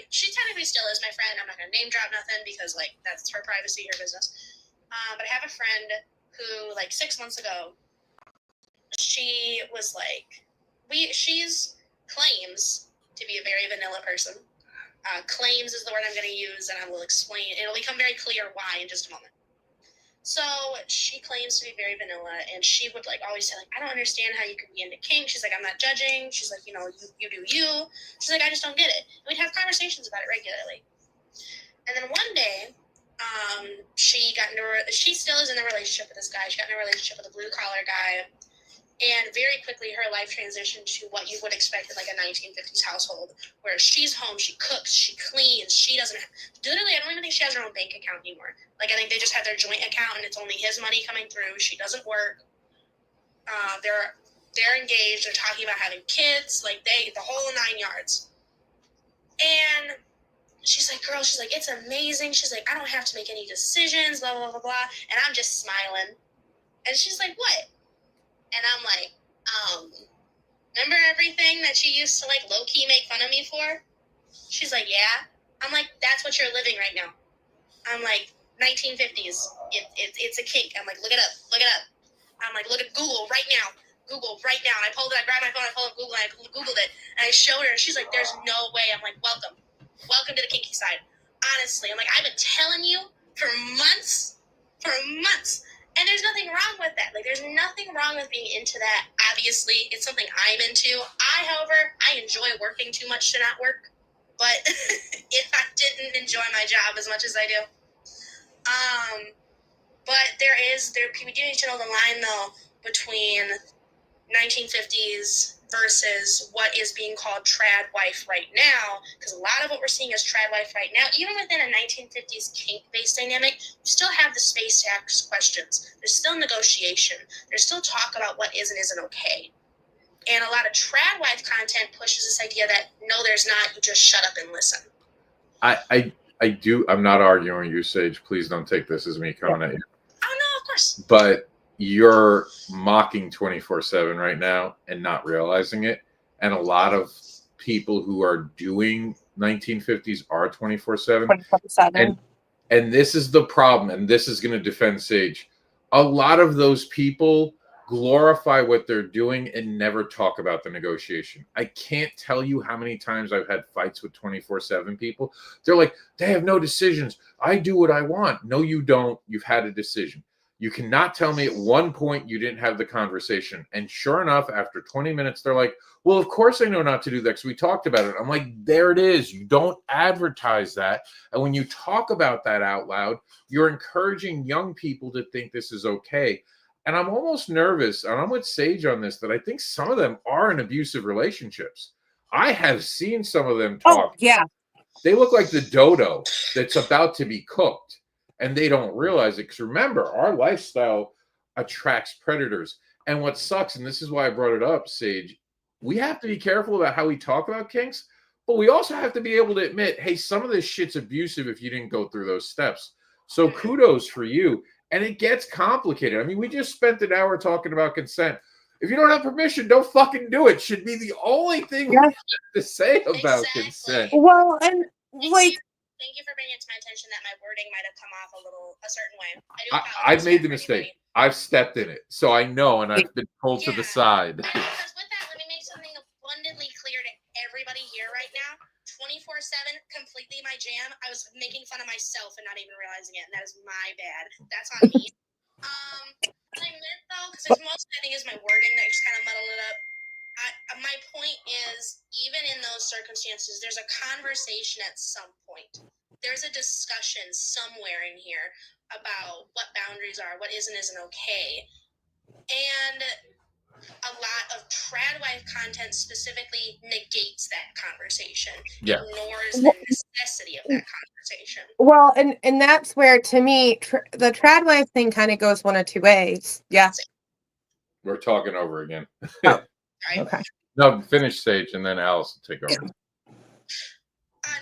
C: she technically still is my friend. I'm not going to name drop nothing because, like, that's her privacy, her business. But I have a friend who, like, 6 months ago, she was like, she's claims to be a very vanilla person. Claims is the word I'm going to use, and I will explain. It'll become very clear why in just a moment. So she claims to be very vanilla, and she would, like, always say, like, I don't understand how you could be into Kinks. She's like, I'm not judging. She's like, you know, you do you. She's like, I just don't get it. And we'd have conversations about it regularly. And then one day, she still is in a relationship with this guy. She got in a relationship with a blue-collar guy. And very quickly, her life transitioned to what you would expect in, like, a 1950s household, where she's home, she cooks, she cleans, she doesn't. Literally, I don't even think she has her own bank account anymore. Like, I think they just have their joint account, and it's only his money coming through. She doesn't work. They're engaged. They're talking about having kids, like, the whole 9 yards. And she's like, girl, she's like, it's amazing. She's like, I don't have to make any decisions, blah, blah, blah, blah. And I'm just smiling. And she's like, what? And I'm like, remember everything that you used to, like, low-key make fun of me for? She's like, yeah. I'm like, that's what you're living right now. I'm like, 1950s. It's a kink. I'm like, look it up. I'm like, look at Google right now. And I grabbed my phone, I pulled up Google, and I Googled it. And I showed her, and she's like, there's no way. I'm like, welcome to the kinky side. Honestly, I'm like, I've been telling you for months. And there's nothing wrong with that. Like, there's nothing wrong with being into that. Obviously, it's something I'm into. However, I enjoy working too much to not work. But if I didn't enjoy my job as much as I do. But we do need to know the line, though, between 1950s versus what is being called trad wife right now, because a lot of what we're seeing is trad wife right now, even within a 1950s kink-based dynamic, you still have the space to ask questions. There's still negotiation. There's still talk about what is and isn't okay. And a lot of trad wife content pushes this idea that, no, there's not, you just shut up and listen.
A: I'm not arguing you, Sage. Please don't take this as me coming at you.
C: Oh, no, of course.
A: But you're mocking 24/7 right now and not realizing it. And a lot of people who are doing 1950s are 24/7. And this is the problem. And this is going to defend Sage. A lot of those people glorify what they're doing and never talk about the negotiation. I can't tell you how many times I've had fights with 24/7 people. They're like, they have no decisions. I do what I want. No, you don't. You've had a decision. You cannot tell me at one point you didn't have the conversation. And sure enough, after 20 minutes, they're like, well, of course I know not to do that because we talked about it. I'm like, there it is. You don't advertise that. And when you talk about that out loud, you're encouraging young people to think this is okay. And I'm almost nervous, and I'm with Sage on this, that I think some of them are in abusive relationships. I have seen some of them talk.
B: Oh, yeah.
A: They look like the dodo that's about to be cooked. And they don't realize it because remember, our lifestyle attracts predators. And what sucks, and this is why I brought it up, Sage, we have to be careful about how we talk about kinks, but we also have to be able to admit, hey, some of this shit's abusive if you didn't go through those steps. So kudos for you. And it gets complicated. I mean, we just spent an hour talking about consent. If you don't have permission, don't fucking do it. Should be the only thing we have to say about consent.
B: Well, and like,
C: thank you for bringing it to my attention that my wording might have come off a certain way.
A: I've made the mistake. I've stepped in it. So I know, and I've been pulled to the side.
C: Because with that, let me make something abundantly clear to everybody here right now. 24/7, completely my jam. I was making fun of myself and not even realizing it, and that is my bad. That's on me. What I meant, though, because there's most, I think, is my wording that just kind of muddled it up. My point is, even in those circumstances, there's a conversation at some point. There's a discussion somewhere in here about what boundaries are, what is and isn't okay. And a lot of trad wife content specifically negates that conversation.
A: Yeah.
C: Ignores the necessity of that conversation.
B: Well, and that's where, to me, the trad wife thing kind of goes one of two ways. Yeah.
A: We're talking over again.
B: Oh.
C: Right?
B: Okay.
A: No, finish, Sage, and then Alice will take over.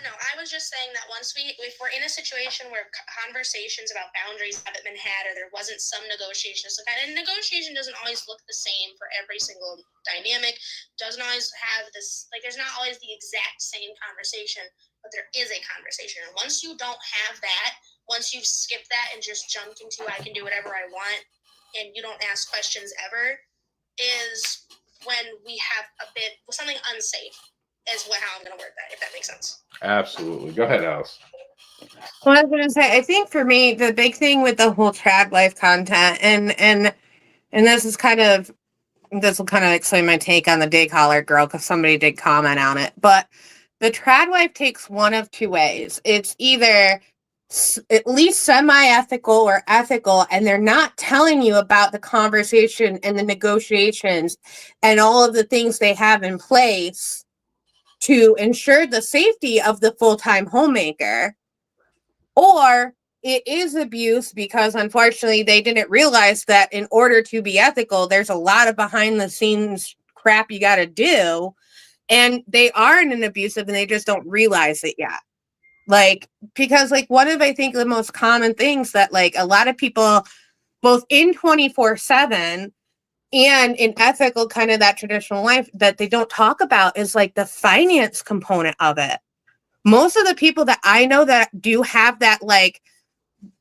C: No, I was just saying that if we're in a situation where conversations about boundaries haven't been had, or there wasn't some negotiation, and negotiation doesn't always look the same for every single dynamic, doesn't always have this, like, there's not always the exact same conversation, but there is a conversation. And once you don't have that, once you've skipped that and just jumped into I can do whatever I want, and you don't ask questions ever, is when we have something unsafe. Is how I'm going to word that, if that makes sense.
A: Absolutely. Go ahead, Alice.
B: Well, I was going to say, I think for me, the big thing with the whole trad life content, and this will kind of explain my take on the day collar girl, because somebody did comment on it. But the trad wife takes one of two ways. It's either at least semi-ethical or ethical, and they're not telling you about the conversation and the negotiations and all of the things they have in place to ensure the safety of the full-time homemaker, or it is abuse because unfortunately they didn't realize that in order to be ethical, there's a lot of behind-the-scenes crap you got to do, and they are in an abusive and they just don't realize it yet. Like, because like one of, I think, the most common things that like a lot of people, both in 24/7 and in ethical, kind of that traditional life, that they don't talk about is like the finance component of it. Most of the people that I know that do have that, like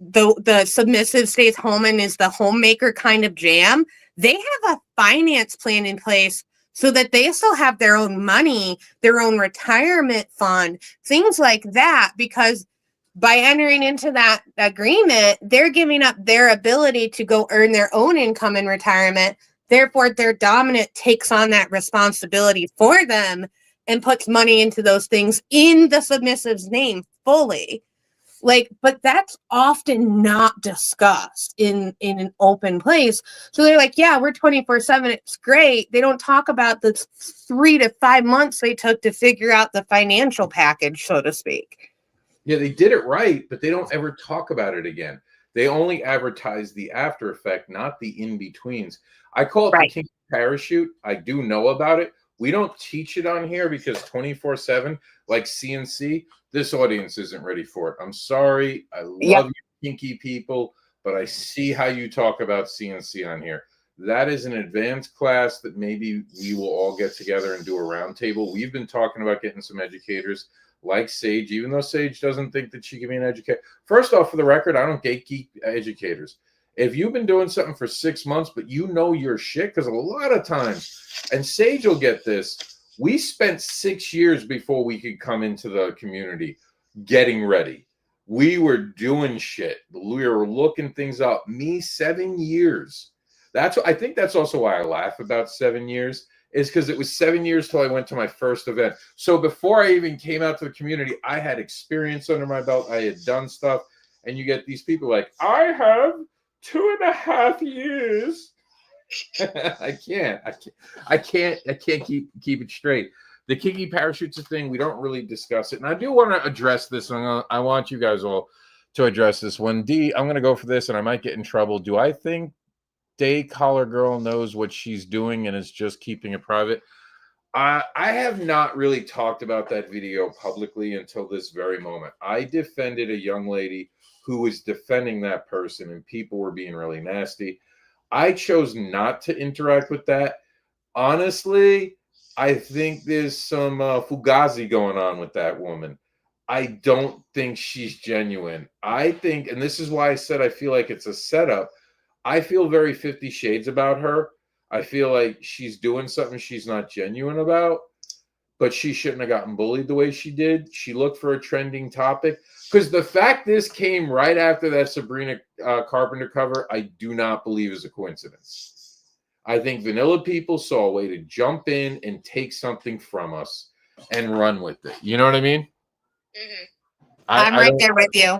B: the submissive stays home and is the homemaker kind of jam, they have a finance plan in place so that they still have their own money, their own retirement fund, things like that, because by entering into that agreement, they're giving up their ability to go earn their own income in retirement. Therefore, their dominant takes on that responsibility for them and puts money into those things in the submissive's name fully. Like, but that's often not discussed in an open place. So they're like, yeah, we're 24/7. It's great. They don't talk about the 3 to 5 months they took to figure out the financial package, so to speak.
A: Yeah, they did it right, but they don't ever talk about it again. They only advertise the after effect, not the in-betweens. I call it the King parachute. I do know about it. We don't teach it on here because 24/7, like CNC, this audience isn't ready for it. I'm sorry. I love you kinky people, but I see how you talk about CNC on here. That is an advanced class that maybe we will all get together and do a roundtable. We've been talking about getting some educators like Sage, even though Sage doesn't think that she can be an educator. First off, for the record, I don't gatekeep educators. If you've been doing something for 6 months, but you know your shit, because a lot of times, and Sage will get this, we spent 6 years before we could come into the community getting ready. We were doing shit. We were looking things up. Me, 7 years. I think that's also why I laugh about 7 years, is because it was 7 years till I went to my first event. So before I even came out to the community, I had experience under my belt. I had done stuff. And you get these people like, I have 2.5 years. I can't keep it straight. The kinky parachutes a thing. We don't really discuss it. And I do want to address this. I want you guys all to address this one. D, I'm going to go for this, and I might get in trouble. Do I think day collar girl knows what she's doing and is just keeping it private? I have not really talked about that video publicly until this very moment. I defended a young lady who was defending that person, and people were being really nasty. I chose not to interact with that. Honestly, I think there's some fugazi going on with that woman. I don't think she's genuine. I think, and this is why I said I feel like it's a setup. I feel very 50 Shades about her. I feel like she's doing something she's not genuine about, but she shouldn't have gotten bullied the way she did. She looked for a trending topic. Because the fact this came right after that Sabrina Carpenter cover, I do not believe is a coincidence. I think vanilla people saw a way to jump in and take something from us and run with it. You know what I mean?
C: Mm-hmm.
B: I'm right there with you.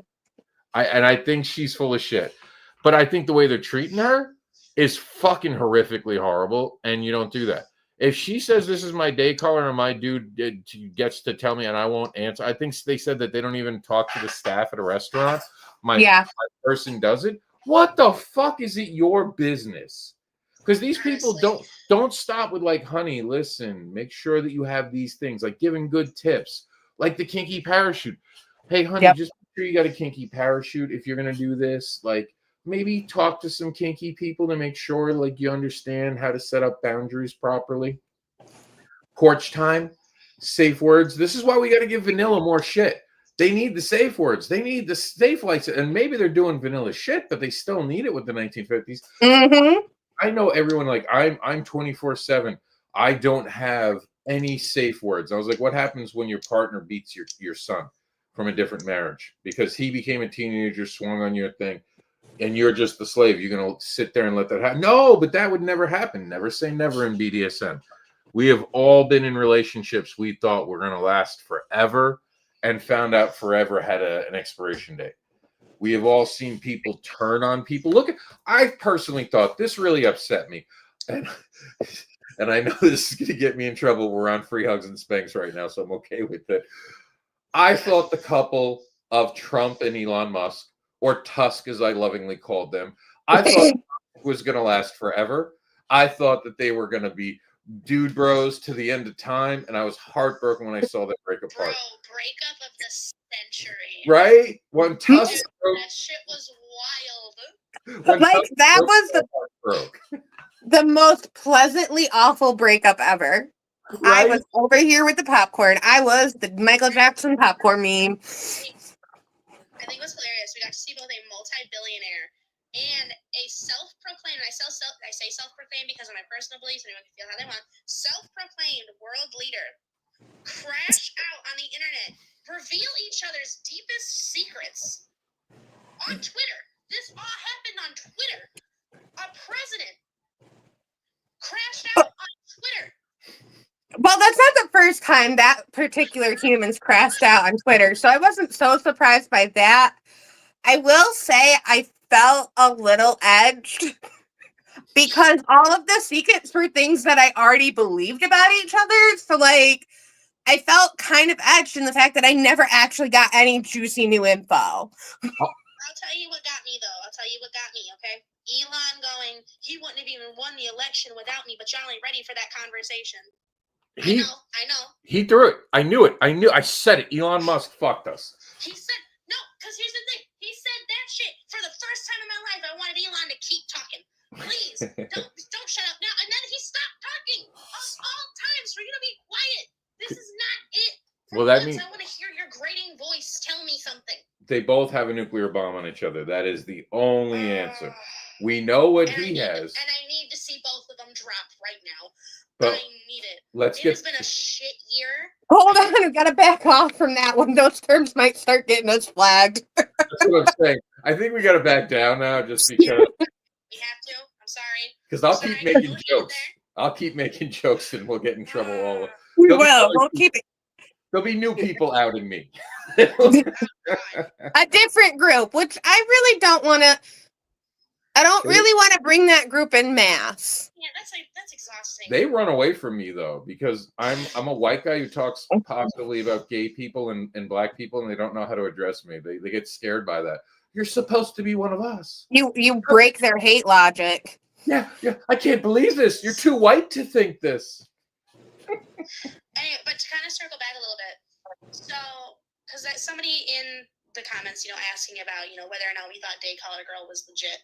A: I think she's full of shit. But I think the way they're treating her is fucking horrifically horrible, and you don't do that. If she says this is my day caller and my dude gets to tell me and I won't answer, I think they said that they don't even talk to the staff at a restaurant. My person does it. What the fuck is it your business? Because these people don't stop with like, honey, listen, make sure that you have these things, like giving good tips, like the kinky parachute. Hey, honey, just make sure you got a kinky parachute if you're gonna do this. Like, maybe talk to some kinky people to make sure like you understand how to set up boundaries properly. Porch time, safe words. This is why we got to give vanilla more shit. They need the safe words. They need the safe lights. And maybe they're doing vanilla shit, but they still need it with the 1950s.
B: Mm-hmm.
A: I know everyone like I'm 24/7. I don't have any safe words. I was like, what happens when your partner beats your son from a different marriage? Because he became a teenager, swung on your thing, and you're just the slave. You're going to sit there and let that happen? No, but that would never happen. Never say never in BDSM. We have all been in relationships we thought were going to last forever and found out forever had an expiration date. We have all seen people turn on people. Look, I personally thought this really upset me. And I know this is going to get me in trouble. We're on free hugs and spanks right now, so I'm okay with it. I thought the couple of Trump and Elon Musk, or Tusk, as I lovingly called them, I thought it was going to last forever. I thought that they were going to be dude bros to the end of time, and I was heartbroken when I saw them break apart.
C: Bro, breakup of the century.
A: Right? When Tusk
C: broke, that shit was wild.
B: But like Tusk that was the most pleasantly awful breakup ever. Right? I was over here with the popcorn. I was the Michael Jackson popcorn meme.
C: I think it was hilarious. We got to see both a multi-billionaire and a self-proclaimed, I say self-proclaimed because of my personal beliefs, anyone can feel how they want, self-proclaimed world leader crash out on the internet, reveal each other's deepest secrets on Twitter. This all happened on Twitter. A president crashed out on Twitter.
B: Well, that's not the first time that particular human's crashed out on Twitter, so I wasn't so surprised by that. I will say I felt a little edged because all of the secrets were things that I already believed about each other. So, like, I felt kind of edged in the fact that I never actually got any juicy new info.
C: I'll tell you what got me, though. Okay? Elon going, he wouldn't have even won the election without me, but y'all ain't ready for that conversation. I know.
A: He threw it. I knew it. I said it. Elon Musk fucked us.
C: He said, no, because here's the thing. He said that shit for the first time in my life. I wanted Elon to keep talking. Please, don't shut up now. And then he stopped talking all times for you to be quiet. This is not it.
A: Well, that means
C: I want to hear your grating voice. Tell me something.
A: They both have a nuclear bomb on each other. That is the only answer. We know what he has.
C: And I need to see both of them drop right now.
A: But
C: I need it.
A: It's been
C: a shit year
B: Hold on, we gotta back off from that one. Those terms might start getting us flagged.
A: That's what I'm saying. I think we got to back down now, just because.
C: We have to. I'm sorry.
A: Because I'll
C: Sorry,
A: keep making
C: don't
A: jokes.
C: there.
A: I'll keep making jokes, and we'll get in trouble all.
B: We
A: There'll be
B: will.
A: other
B: We'll keep it
A: There'll be new people outing me.
B: a different group, which I really don't want to. I don't really want to bring that group in mass.
C: Yeah, that's exhausting.
A: They run away from me though, because I'm a white guy who talks positively about gay people and black people, and they don't know how to address me. They get scared by that. You're supposed to be one of us.
B: You break their hate logic.
A: Yeah. I can't believe this. You're too white to think this.
C: Anyway, but to kind of circle back a little bit, so because somebody in the comments, asking about, whether or not we thought Day Color Girl was legit.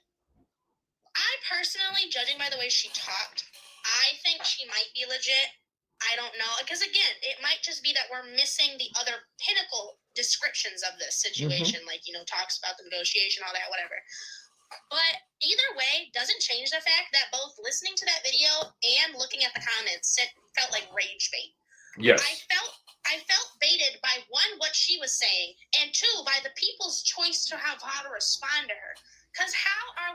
C: I personally, judging by the way she talked, I think she might be legit. I don't know, because again, it might just be that we're missing the other pinnacle descriptions of this situation, like talks about the negotiation, all that, whatever. But either way, doesn't change the fact that both listening to that video and looking at the comments felt like rage bait.
A: Yes.
C: I felt baited by one, what she was saying, and two, by the people's choice to how to respond to her. Because how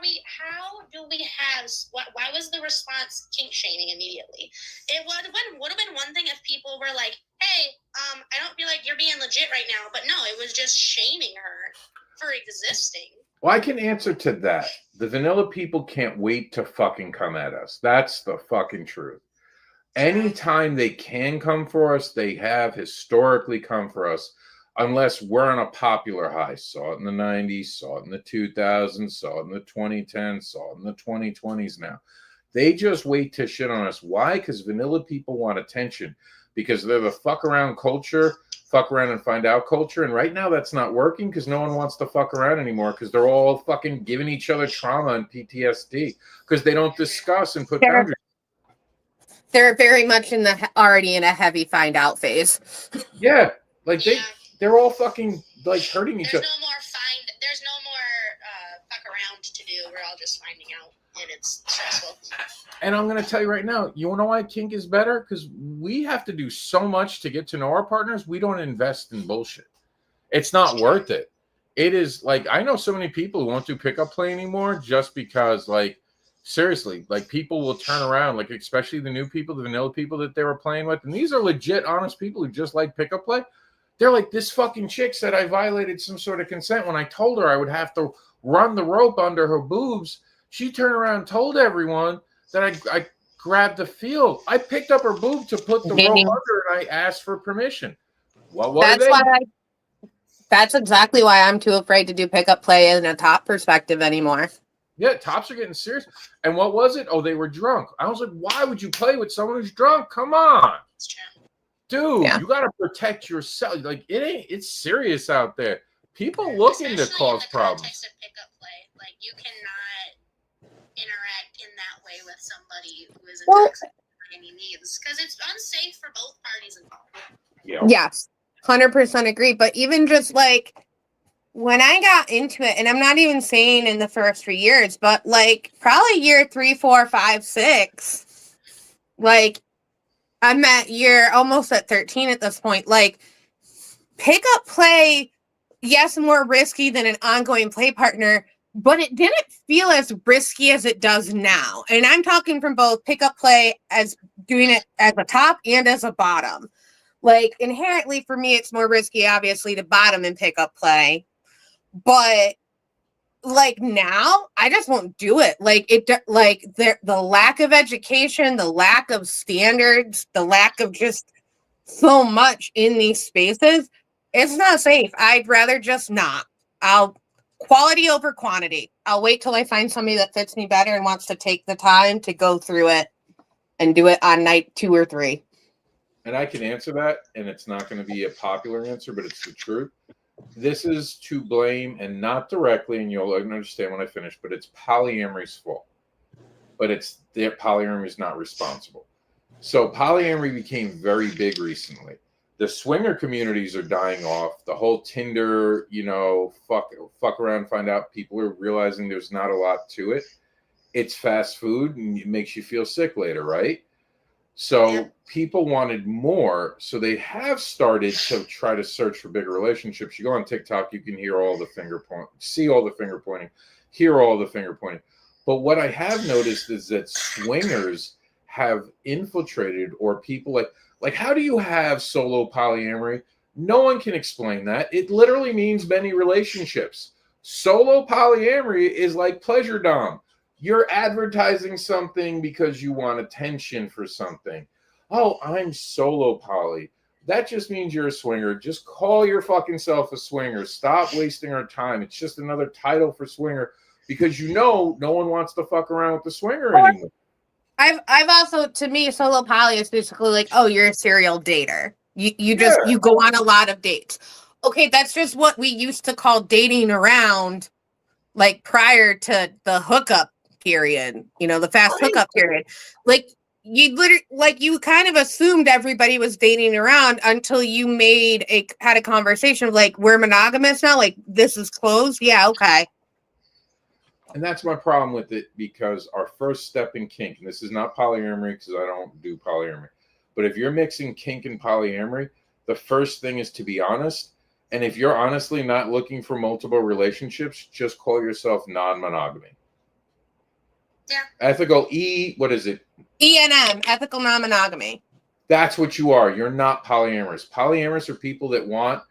C: do we have, why was the response kink shaming immediately? It would have been one thing if people were like, hey, I don't feel like you're being legit right now. But no, it was just shaming her for existing.
A: Well, I can answer to that. The vanilla people can't wait to fucking come at us. That's the fucking truth. Anytime they can come for us, they have historically come for us. Unless we're on a popular high. Saw it in the 90s, saw it in the 2000s, saw it in the 2010s, saw it in the 2020s now. They just wait to shit on us. Why? Because vanilla people want attention. Because they're the fuck around culture, fuck around and find out culture. And right now that's not working because no one wants to fuck around anymore because they're all fucking giving each other trauma and PTSD because they don't discuss and put boundaries.
B: They're very much already in a heavy find out phase.
A: Yeah. Like they're all fucking like hurting each other.
C: There's no more fuck around to do. We're all just finding out, and it's stressful.
A: And I'm going to tell you right now, you know why kink is better? Because we have to do so much to get to know our partners. We don't invest in bullshit. It's not worth it. It is like, I know so many people who won't do pickup play anymore just because, like, seriously, like people will turn around, like especially the new people, the vanilla people that they were playing with. And these are legit, honest people who just like pickup play. They're like, this fucking chick said I violated some sort of consent when I told her I would have to run the rope under her boobs. She turned around and told everyone that I grabbed the feel. I picked up her boob to put the rope under and I asked for permission. Well,
B: that's exactly why I'm too afraid to do pickup play in a top perspective anymore.
A: Yeah, tops are getting serious. And what was it? Oh, they were drunk. I was like, why would you play with someone who's drunk? Come on.
C: It's true.
A: Dude, you got to protect yourself. Like, it's serious out there. People looking to cause problems.
C: Context of pickup play, like you cannot interact in that way with somebody who is intoxicated by any means because it's unsafe for both parties involved.
A: Yeah.
B: Yes, 100% agree. But even just like when I got into it, and I'm not even saying in the first 3 years, but like probably year 3, 4, 5, 6, like. I'm almost at 13 at this point. Like, pickup play, yes, more risky than an ongoing play partner, but it didn't feel as risky as it does now. And I'm talking from both pickup play as doing it as a top and as a bottom. Like, inherently for me, it's more risky, obviously, to bottom in pickup play. But like now, I just won't do it. Like the lack of education, the lack of standards, the lack of just so much in these spaces, it's not safe. I'd rather just not. I'll quality over quantity. I'll wait till I find somebody that fits me better and wants to take the time to go through it and do it on night 2 or 3.
A: And I can answer that, and it's not going to be a popular answer, but it's the truth. This is to blame, and not directly, and you'll understand when I finish, but it's polyamory's fault. But it's their polyamory is not responsible. So polyamory became very big recently. The swinger communities are dying off. The whole Tinder, fuck around, find out, people are realizing there's not a lot to it. It's fast food, and it makes you feel sick later, right? So people wanted more. So they have started to try to search for bigger relationships. You go on TikTok, you can hear all the finger point, see all the finger pointing, hear all the finger pointing. But what I have noticed is that swingers have infiltrated, or people like how do you have solo polyamory? No one can explain that. It literally means many relationships. Solo polyamory is like pleasure dom. You're advertising something because you want attention for something. Oh, I'm solo poly. That just means you're a swinger. Just call your fucking self a swinger. Stop wasting our time. It's just another title for swinger, because no one wants to fuck around with the swinger anymore.
B: I've also, to me, solo poly is basically like, oh, you're a serial dater. You go on a lot of dates. Okay, that's just what we used to call dating around, like prior to the hookup period, the fast hookup period. Like you kind of assumed everybody was dating around until you had a conversation of like, we're monogamous now, like this is closed. Yeah, okay.
A: And that's my problem with it, because our first step in kink, and this is not polyamory because I don't do polyamory, but if you're mixing kink and polyamory, the first thing is to be honest. And if you're honestly not looking for multiple relationships, just call yourself non-monogamy.
C: Yeah.
A: Ethical what is it?
B: ENM, ethical non-monogamy.
A: That's what you are. You're not polyamorous. Polyamorous are people that want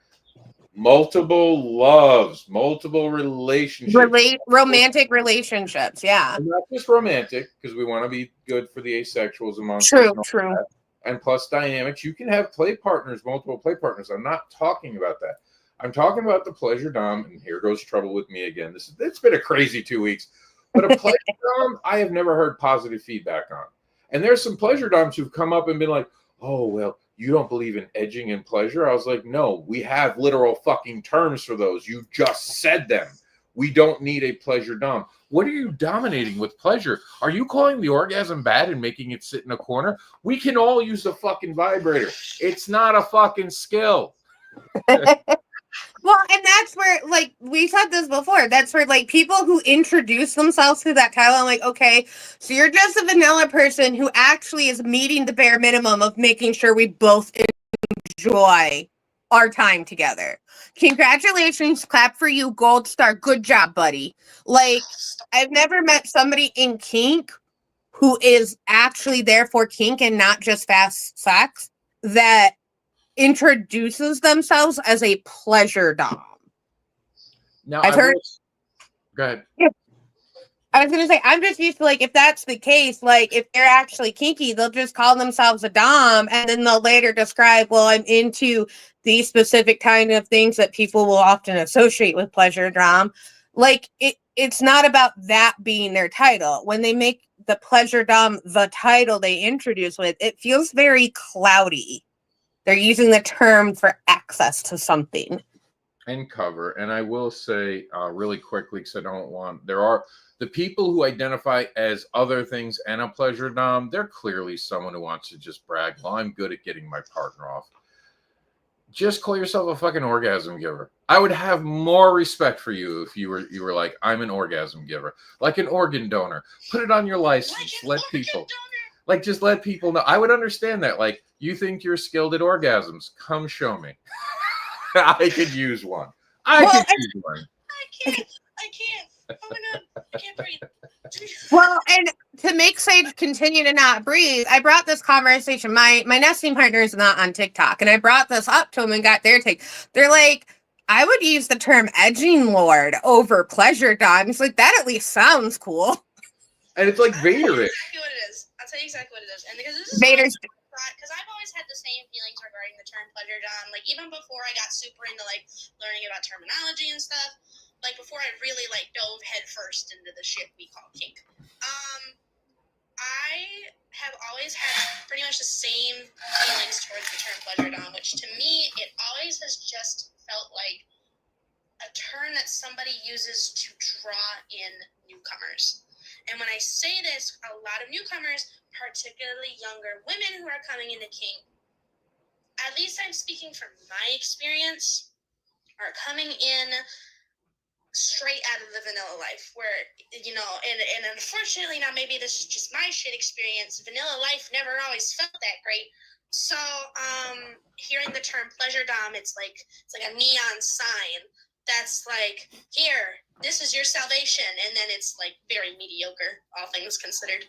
A: multiple loves, multiple relationships.
B: Romantic relationships, yeah.
A: And not just romantic, because we want to be good for the asexuals amongst
B: True.
A: And plus dynamics. You can have play partners, multiple play partners. I'm not talking about that. I'm talking about the pleasure dom, and here goes trouble with me again. It's been a crazy 2 weeks. But a pleasure dom, I have never heard positive feedback on. And there's some pleasure doms who've come up and been like, oh, well, you don't believe in edging and pleasure? I was like, no, we have literal fucking terms for those. You just said them. We don't need a pleasure dom. What are you dominating with pleasure? Are you calling the orgasm bad and making it sit in a corner? We can all use a fucking vibrator. It's not a fucking skill.
B: Well, and that's where, like, we said this before, that's where, like, people who introduce themselves to that title, I'm like, okay, so you're just a vanilla person who actually is meeting the bare minimum of making sure we both enjoy our time together. Congratulations, clap for you, gold star, good job, buddy. Like, I've never met somebody in kink who is actually there for kink and not just fast sex that introduces themselves as a pleasure dom.
A: Now,
B: I've heard.
A: Go ahead.
B: I was gonna say, I'm just used to, like, if that's the case, like, if they're actually kinky, they'll just call themselves a dom, and then they'll later describe, well, I'm into these specific kind of things that people will often associate with pleasure dom. Like, it's not about that being their title. When they make the pleasure dom the title they introduce with, it feels very cloudy. They're using the term for access to something.
A: And cover. And I will say really quickly, because there are the people who identify as other things and a pleasure dom. They're clearly someone who wants to just brag, well, I'm good at getting my partner off. Just call yourself a fucking orgasm giver. I would have more respect for you if you were like, I'm an orgasm giver, like an organ donor. Put it on your license. Just let people know. I would understand that. Like, you think you're skilled at orgasms? Come show me. I could use one. I can't.
C: Oh my god, I can't breathe.
B: Well, and to make Sage continue to not breathe, I brought this conversation. My nesting partner is not on TikTok, and I brought this up to him and got their take. They're like, I would use the term edging lord over pleasure dom. He's like, that at least sounds cool.
A: And it's like Vader-ish.
C: I'll tell you exactly what it is. And because this is
B: Vader's.
C: Because I've always had the same feelings regarding the term pleasure dom. Like, even before I got super into, like, learning about terminology and stuff, like, before I really, like, dove headfirst into the shit we call kink. I have always had pretty much the same feelings towards the term pleasure dom, which to me, it always has just felt like a term that somebody uses to draw in newcomers. And when I say this, a lot of newcomers, particularly younger women who are coming into kink, at least I'm speaking from my experience, are coming in straight out of the vanilla life where, you know, and unfortunately now maybe this is just my shit experience, vanilla life never always felt that great. So hearing the term pleasure dom, it's like a neon sign that's like, here, this is your salvation, and then it's like very mediocre, all things considered.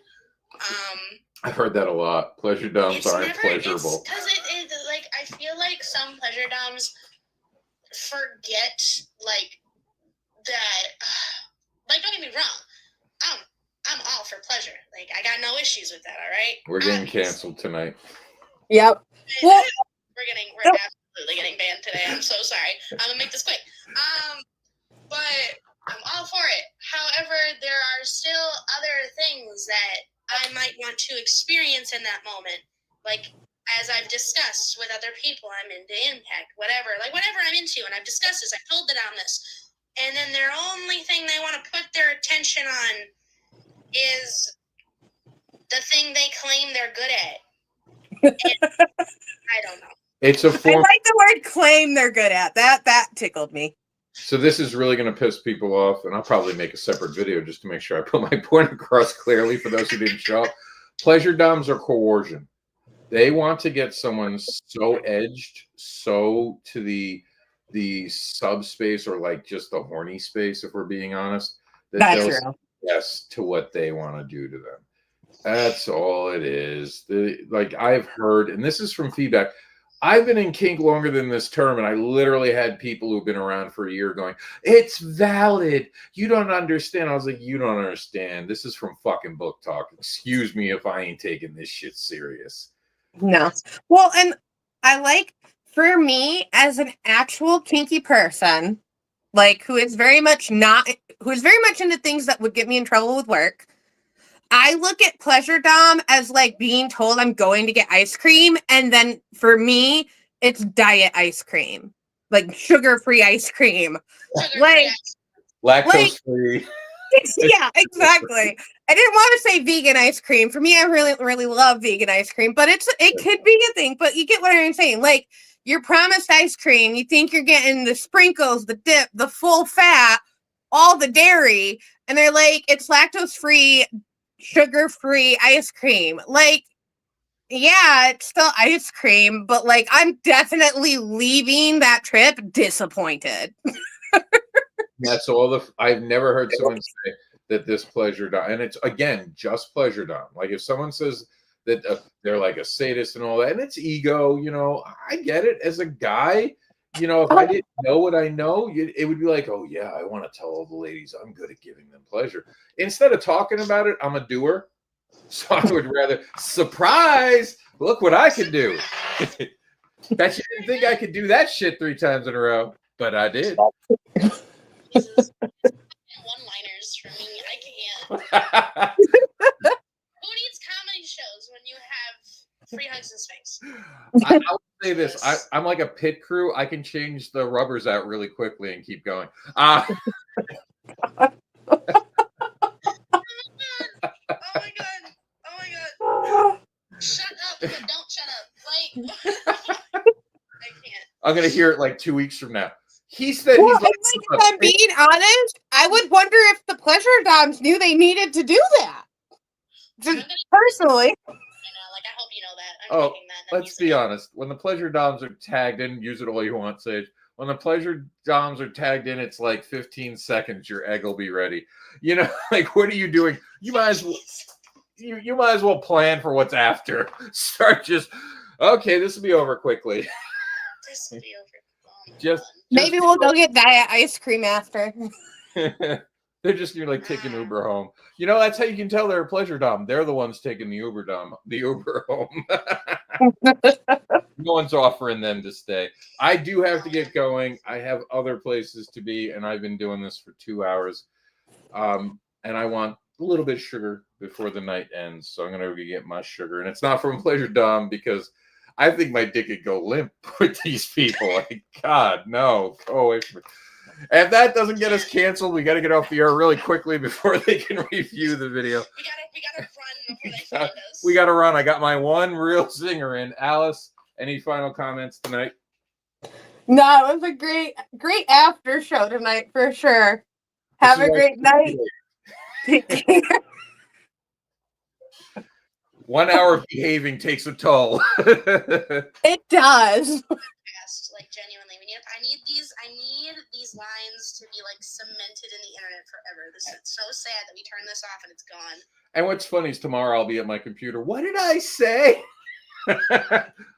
A: I've heard that a lot. Pleasure doms aren't pleasurable.
C: Because it like, I feel like some pleasure doms forget like that. Like, don't get me wrong, I'm all for pleasure. Like, I got no issues with that. All right,
A: we're getting canceled tonight.
B: Yep. Well,
C: we're absolutely getting banned today. I'm so sorry. I'm gonna make this quick. But I'm all for it. However, there are still other things that I might want to experience in that moment. Like, as I've discussed with other people, I'm into impact, whatever. Like, whatever I'm into, and I've discussed this, I've told it on this. And then their only thing they want to put their attention on is the thing they claim they're good at. I don't know.
B: It's a form. I like the word claim they're good at. That tickled me.
A: So this is really going to piss people off, and I'll probably make a separate video just to make sure I put my point across clearly for those who didn't show up. Pleasure doms are coercion. They want to get someone so edged, so to the subspace, or like just the horny space, if we're being honest, that they'll say yes to what they want to do to them. That's all it is. Like, I've heard, and this is from feedback. I've been in kink longer than this term, and I literally had people who've been around for a year going, it's valid. You don't understand. I was like, you don't understand. This is from fucking Book Talk. Excuse me if I ain't taking this shit serious.
B: No. Well, and I like, for me, as an actual kinky person, like, who is very much into things that would get me in trouble with work, I look at pleasure dom as like being told I'm going to get ice cream, and then for me, it's diet ice cream, like sugar-free ice cream, like
A: lactose-free.
B: Yeah, exactly. I didn't want to say vegan ice cream. For me, I really, really love vegan ice cream, but it could be a thing. But you get what I'm saying. Like, you're promised ice cream, you think you're getting the sprinkles, the dip, the full fat, all the dairy, and they're like, it's lactose-free, sugar-free ice cream. Like, yeah, it's still ice cream, but like, I'm definitely leaving that trip disappointed.
A: That's all I've never heard someone say that this pleasure dom, and it's again just pleasure dom. Like, if someone says that they're like a sadist and all that, and it's ego, you know, I get it. As a guy, you know, if I didn't know what I know, it would be like, oh yeah, I want to tell all the ladies I'm good at giving them pleasure. Instead of talking about it, I'm a doer. So I would rather, surprise, look what I can do. Bet you didn't think I could do that shit 3 times in a row, but I did.
C: One-liners for me, I can't. Who needs comedy shows when you have free hugs and spanks?
A: I will say this. I'm like a pit crew. I can change the rubbers out really quickly and keep going.
C: Oh my god. Shut up, but don't shut up. Like, I can't.
A: I'm going to hear it like 2 weeks from now. He said,
B: well, he's like, if I'm being honest, I would wonder if the pleasure doms knew they needed to do that. Just personally.
C: Like, I hope you know that. I'm thinking that.
A: Let's be honest. When the pleasure doms are tagged in, use it all you want, Sage. When the pleasure doms are tagged in, it's like 15 seconds. Your egg will be ready. You know, like, what are you doing? You might as well. You might as well plan for what's after. Start just, okay, this will be over quickly.
C: This will be over.
A: Just
B: maybe we'll go get diet ice cream after.
A: They're just like taking Uber home. You know, that's how you can tell they're a pleasure dom. They're the ones taking the Uber home. No one's offering them to stay. I do have to get going. I have other places to be, and I've been doing this for 2 hours. And I want a little bit of sugar before the night ends, so I'm gonna go get my sugar. And it's not from pleasure dom, because I think my dick could go limp with these people. Like, God, no, go away from me. If that doesn't get us canceled, we got to get off the air really quickly before they can review the video.
C: We gotta run before they find us.
A: We got to run. I got my one real zinger in. Alice, any final comments tonight?
B: No, it was a great after show tonight for sure. Have a great night. Take care.
A: 1 hour of behaving takes a toll.
B: It does.
C: Like genuinely, I need these lines to be like cemented in the internet forever. This is so sad that we turn this off and it's gone.
A: And what's funny is tomorrow I'll be at my computer. What did I say?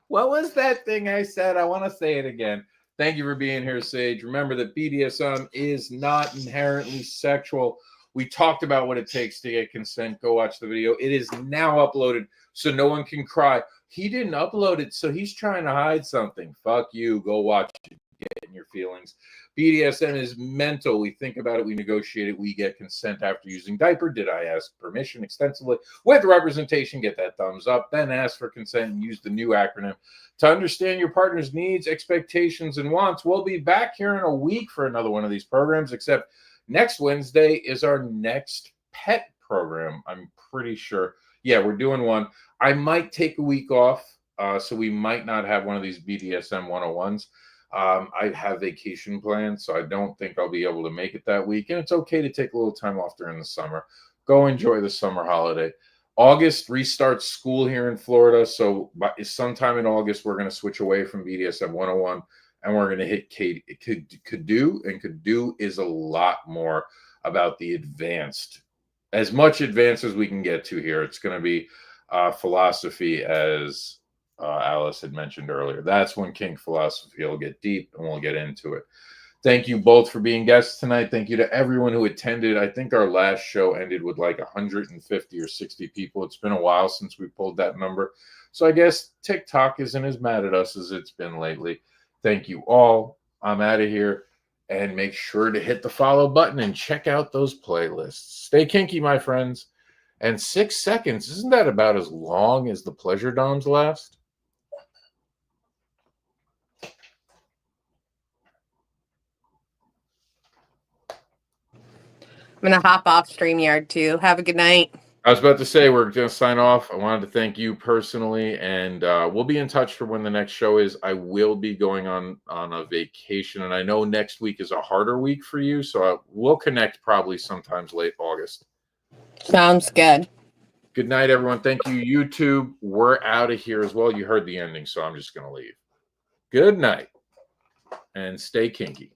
A: What was that thing I said? I want to say it again. Thank you for being here, Sage. Remember that BDSM is not inherently sexual. We talked about what it takes to get consent. Go watch the video. It is now uploaded so no one can cry. He didn't upload it, so he's trying to hide something. Fuck you. Go watch it. Get in your feelings. BDSM is mental. We think about it. We negotiate it. We get consent after using diaper. Did I ask permission extensively? With representation, get that thumbs up. Then ask for consent and use the new acronym to understand your partner's needs, expectations, and wants. We'll be back here in a week for another one of these programs, except next Wednesday is our next pet program. I'm pretty sure. Yeah, we're doing one. I might take a week off, so we might not have one of these BDSM 101s. I have vacation plans, so I don't think I'll be able to make it that week. And it's okay to take a little time off during the summer. Go enjoy the summer holiday. August restarts school here in Florida, so sometime in August, we're going to switch away from BDSM 101, and we're going to hit could do, and could do is a lot more about the advanced, as much advanced as we can get to here. It's going to be philosophy, as Alice had mentioned earlier. That's when kink philosophy will get deep, and we'll get into it. Thank you both for being guests tonight. Thank you to everyone who attended. I think our last show ended with like 150 or 60 people. It's been a while since we pulled that number. So I guess TikTok isn't as mad at us as it's been lately. Thank you all. I'm out of here. And make sure to hit the follow button and check out those playlists. Stay kinky, my friends. And 6 seconds, isn't that about as long as the pleasure doms last?
B: I'm going to hop off StreamYard too. Have a good night.
A: I was about to say we're going to sign off. I wanted to thank you personally, and we'll be in touch for when the next show is. I will be going on a vacation, and I know next week is a harder week for you, so we'll connect probably sometimes late August.
B: Sounds good.
A: Good night, everyone. Thank you, YouTube. We're out of here as well. You heard the ending, so I'm just going to leave. Good night, and stay kinky.